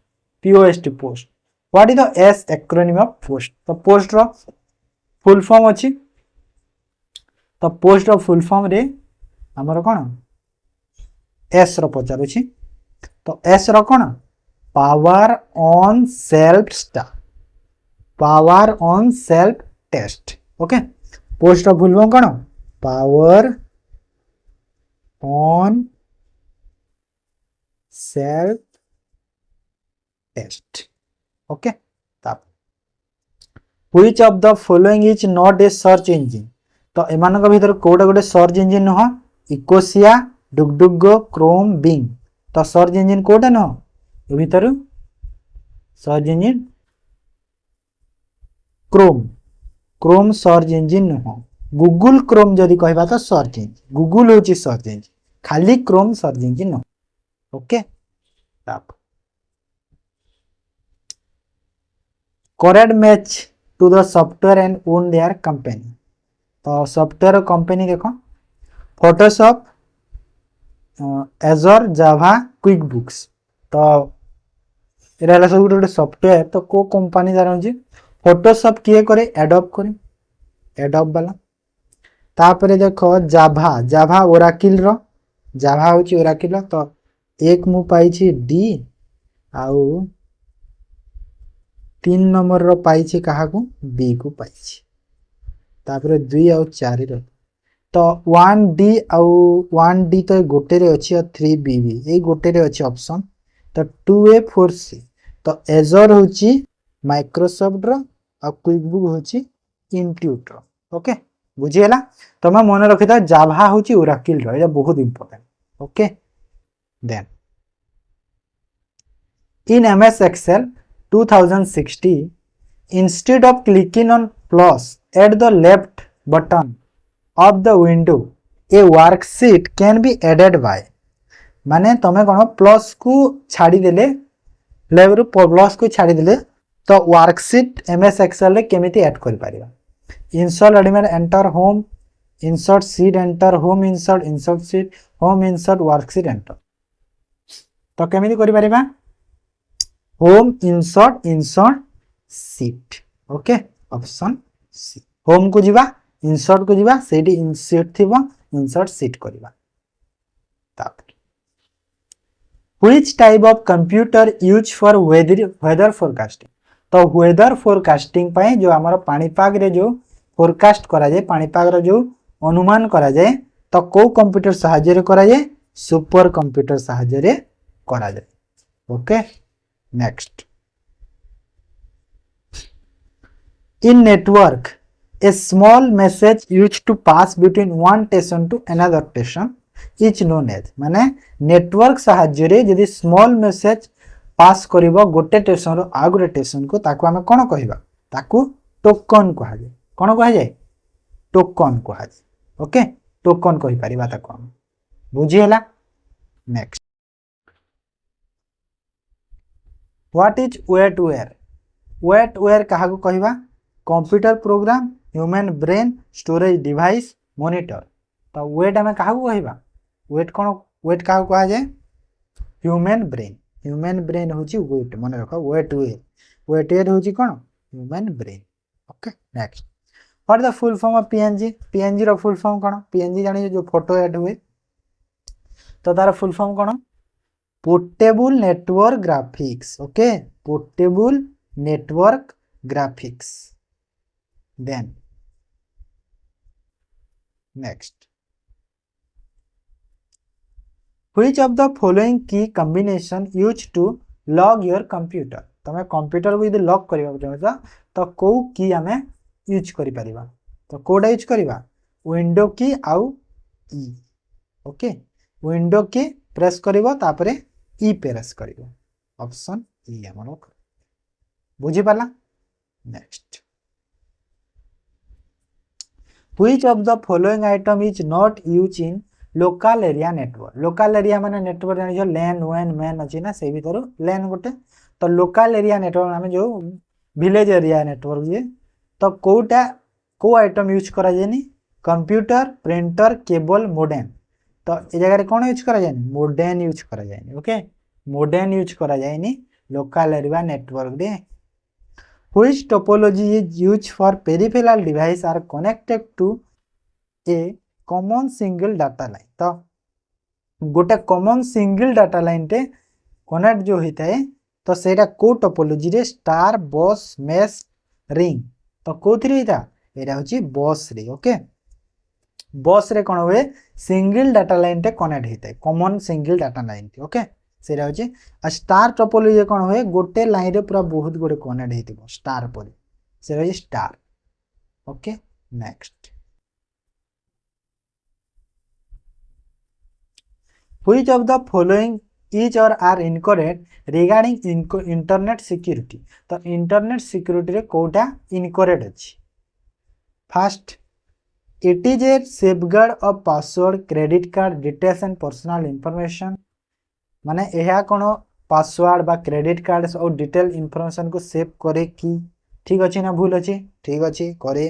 S1: post what is the S acronym of post तो पोस्ट रो फुल फॉर्म अछि तो पोस्ट रो फुल फॉर्म रे हमर कोन एस रो पचार अछि तो एस रो कोन power on self start power on self test okay POST रो फुल फॉर्म कोन power on self test okay तब which of the following is not a search engine तो एमानक भीतर कोडा गोटे सर्च इंजिन न इकोसिया डुगडुगो क्रोम बिंग तो सर्च इंजिन कोडा न भीतर search engine Chrome Chrome search engine न गूगल क्रोम जदि कहबा तो सर्च इंजिन गूगल होची सर्च इंजिन खाली क्रोम सर्च इंजिन न ओके तब correct match to the software and own their company तो सॉफ्टवेयर कंपनी देखो फोटोशॉप एजर जावा क्विक बुक्स तो एरा सब गोटे सॉफ्टवेयर तो को कंपनी जानुची फोटोशॉप किए करे एडोब वाला तापरे देखो जावा जावा ओराकिल रो जावा होची ओराकिल तो एक मु पाई छी डी आउ 3 नंबर रो पाई छी कहा को बी को पाई छी तापरे 2 और 4 रो तो 1D आउ 1D तो गोटे रे अछि और 3BB ए गोटे रे अछि ऑप्शन तो 2A 4C तो एजर होची माइक्रोसॉफ्ट रो और क्विक बुक होची इंट्यूट रो ओके बुझियला तो मैं मन रखिता जावा होची ओराकिल रो ये बहुत important okay then in MS Excel 2060 instead of clicking on plus at the left button of the window a worksheet can be added by माने तमे कोन प्लस को छाडी देले लेवरु प्लस को छाडी देले तो वर्कशीट एमएस एक्सेल रे केमिति ऐड करि पारिबा insert element enter home insert sheet enter home insert sheet home insert worksheet enter तो केमिति करि पारिबा home insert sheet okay option C home को जीवा इंसर्ट को जीवा सेडी इंसर्ट थिबो इंसर्ट शीट करबा तापर which type of computer use for weather forecasting तो वेदर फोरकास्टिंग पय जो हमर पानीपाग रे जो फोरकास्ट करा जाय पानीपाग रे जो अनुमान करा जाय तो को कंप्यूटर सहायता रे करा जाय सुपर कंप्यूटर सहायता रे करा जाय okay Next, in network, a small message used to pass between one station to another station is known as माने नेटवर्क सहायता रे यदि स्मॉल मेसेज पास करिवो गोटे स्टेशन रो आ गोटे स्टेशन को ताको हमें कोन कहबा ताको टोकन कहा जाय कोन कहा जाय टोकन कहा जाय ओके टोकन कहि परिबा ताको बुझियला नेक्स्ट व्हाट इज वेटवेयर कहा को कहबा computer program human brain storage device monitor तो वेट हमें कहा को कहबा वेट कोन वेट कहा को कहा जाय ह्यूमन ब्रेन होची वेट मन रखो वेटवेयर होची कोन human brain okay next what the full form of PNG रो फुल फॉर्म कोन पीएनजी जानि जो फोटो ऐड हुए तो तार फुल फॉर्म कोन portable network graphics okay portable network graphics then next which of the following key combination used to log your computer तमे कंप्यूटर को यदि लॉक करबा चाहता तो को की हमें यूज करि परिबा तो कोडा यूज करवा विंडो की आउ ई ओके विंडो की प्रेस करिवो तापरे ई प्रेस करिवो ऑप्शन ई हमरो बुझी पाला next which of the following item is not use in local area network local area माने नेटवर्क जानि जो लैन वन मैन अछि ना से भीतर लैन गोटे तो लोकल एरिया नेटवर्क आमे जो विलेज एरिया नेटवर्क जे तो कोटा को आइटम यूज करा jenny computer printer cable modem तो ए जगह कौन यूज करा जाए मोडेम यूज करा जाए ओके मोडेम यूज करा जाए लोकल एरिया नेटवर्क रे which topology is use for peripheral device are connected to a common single data line तो गोटे कॉमन सिंगल डाटा लाइन टे कनेक्ट जो होता है तो सेटा को टोपोलॉजी रे स्टार बस मेश रिंग तो कोथि रे एटा होची बस रे ओके बस रे कोन हुए सिंगल डाटा लाइन टे कनेक्ट होता है common single data line okay सेटा होची आ स्टार टोपोलॉजी कोन हुए गोटे लाइन रे पूरा बहुत गोटे कनेक्ट हेतिबो स्टार पर सेटा होची star okay next which of the following is और are incorrect regarding internet security तो इंटरनेट सिक्योरिटी रे कोटा इनकरेक्ट अछि first it is a safeguard of password credit card details and personal information माने एहा कोनो पासवर्ड बा क्रेडिट कार्ड और डिटेल इंफॉर्मेशन को सेव करे की ठीक अछि ना भूल अछि ठीक अछि करे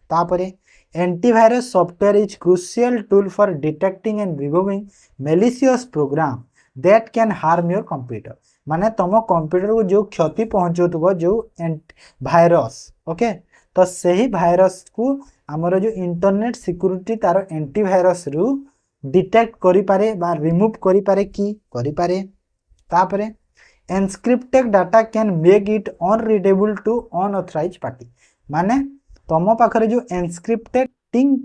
S1: तापरे antivirus software is crucial tool for detecting and removing malicious program that can harm your computer माने तुम कंप्यूटर को जो क्षति पहुंचोतबो जो वायरस ओके तो सही वायरस को हमर जो इंटरनेट सिक्योरिटी तार एंटीवायरस रु डिटेक्ट करि पारे बा रिमूव करि पारे की करि पारे तापरे encrypted data can make it unreadable to unauthorized party माने तुम पाखरे जो एनक्रिप्टेड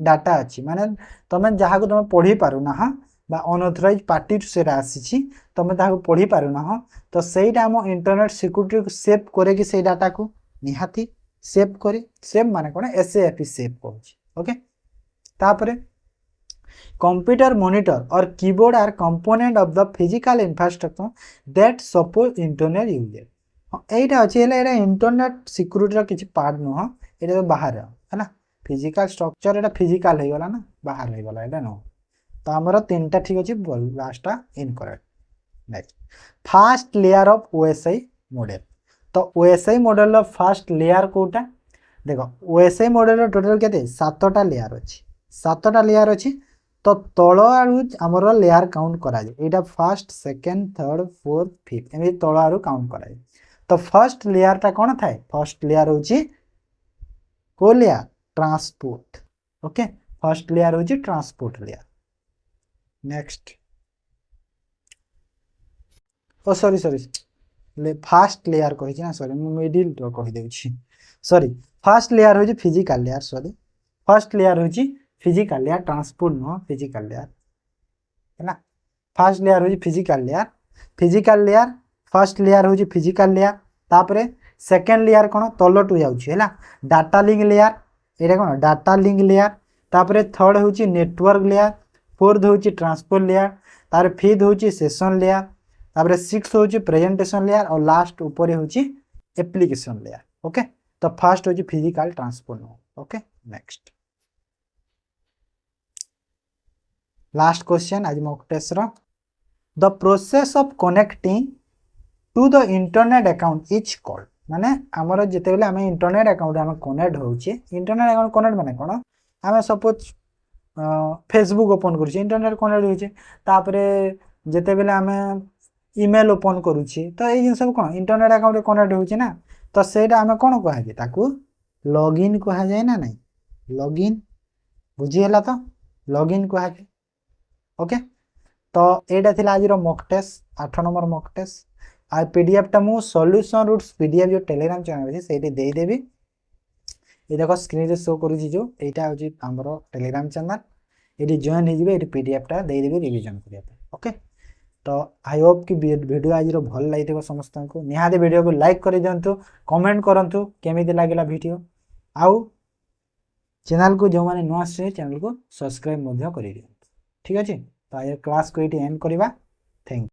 S1: डाटा अछि माने तुम जहा को तुम पढ़ी पारु ना हा बा अनऑथराइज पार्टी से आसी तुम ताको पढ़ी पारु ना तो सेटा हम इंटरनेट सिक्योरिटी को सेव करे कि से डाटा को निहाती सेव करे सेव माने कोन एसएएफ सेव कहूची ओके तापरे कंप्यूटर मॉनिटर और keyboard R component of the physical infrastructure that support internet user एटा अछि एला एटा इंटरनेट सिक्योरिटी रा किछि पार्ट न हो एटा बाहर है ना फिजिकल स्ट्रक्चर एटा फिजिकल हे गला ना बाहर हे गला एटा न तो आमर तीनटा ठीक अच्छे लास्टा incorrect next first layer of OSI model तो ओएसआई मॉडल फास्ट लेयर कोटा देखो ओएसआई मॉडल टोटल केते सातटा लेयर अछि सातटा लेयर अछि तो तळ आरु हमर लेयर काउंट करा जाय एटा first second third fourth fifth एमे तळ आरु काउंट करा जाय तो फर्स्ट लेयर ता कोन थाए फर्स्ट लेयर होची को layer transport okay first layer होची transport layer next oh sorry first layer कहि ना सॉरी मिडिल तो कहि देउ छी सॉरी फर्स्ट लेयर होची physical layer sorry first layer होची physical layer transport no physical layer है ना फर्स्ट लेयर होची फिजिकल लेयर फर्स्ट लेयर होची फिजिकल लेयर तापरे सेकंड लेयर कोन तलटू जाउ छी हैला डाटा लिंक लेयर एटा कोन डाटा लिंक लेयर तापरे थर्ड होची नेटवर्क लेयर फोर्थ होची ट्रांसपोर्ट लेयर तार फिफ्थ होची सेशन लेयर तापर सिक्स्थ होची प्रेजेंटेशन लेयर और लास्ट ऊपर होची एप्लीकेशन लेयर ओके तो फर्स्ट होची physical transport okay next last question आज मॉक टेस्ट रो the process of connecting to the internet account is called माने हमर जते बेले हम इंटरनेट अकाउंट हम कनेक्ट होची इंटरनेट अकाउंट कनेक्ट माने कोन हम सपोज फेसबुक ओपन करूची इंटरनेट कनेक्ट होची तापरे जते बेले हम ईमेल ओपन करूची तो ए जिन सब कोन इंटरनेट अकाउंट कनेक्ट होची ना तो सेटा हम कोन कहा जे ताकू लॉगिन कहा जाय ना नहीं लॉगिन बुझी हला तो लॉगिन कहा जाय ओके तो एटा थिला आज रो mock test 8 number mock test आ पीडीएफ टा मु सॉल्यूशन रूट्स पीडीएफ जो टेलीग्राम चैनल अछि सेठी देई देबी ये देखो स्क्रीन रे शो करूची जो एटा होची हमरो टेलीग्राम चैनल एटी जॉइन हे जिवे एटी पीडीएफ टा देई देबी रिवीजन करिया ओके तो आई होप कि वीडियो आज रो भल लागिथिबो समस्त को निहाते वीडियो को लाइक करि दंतु कमेंट करंतु केमिति लागिला वीडियो आउ चैनल को जो माने नुआ आसे चैनल को सब्सक्राइब मध्य करि दियंतु। ठीक अछि, तो आय क्लास को एटी एंड करबा।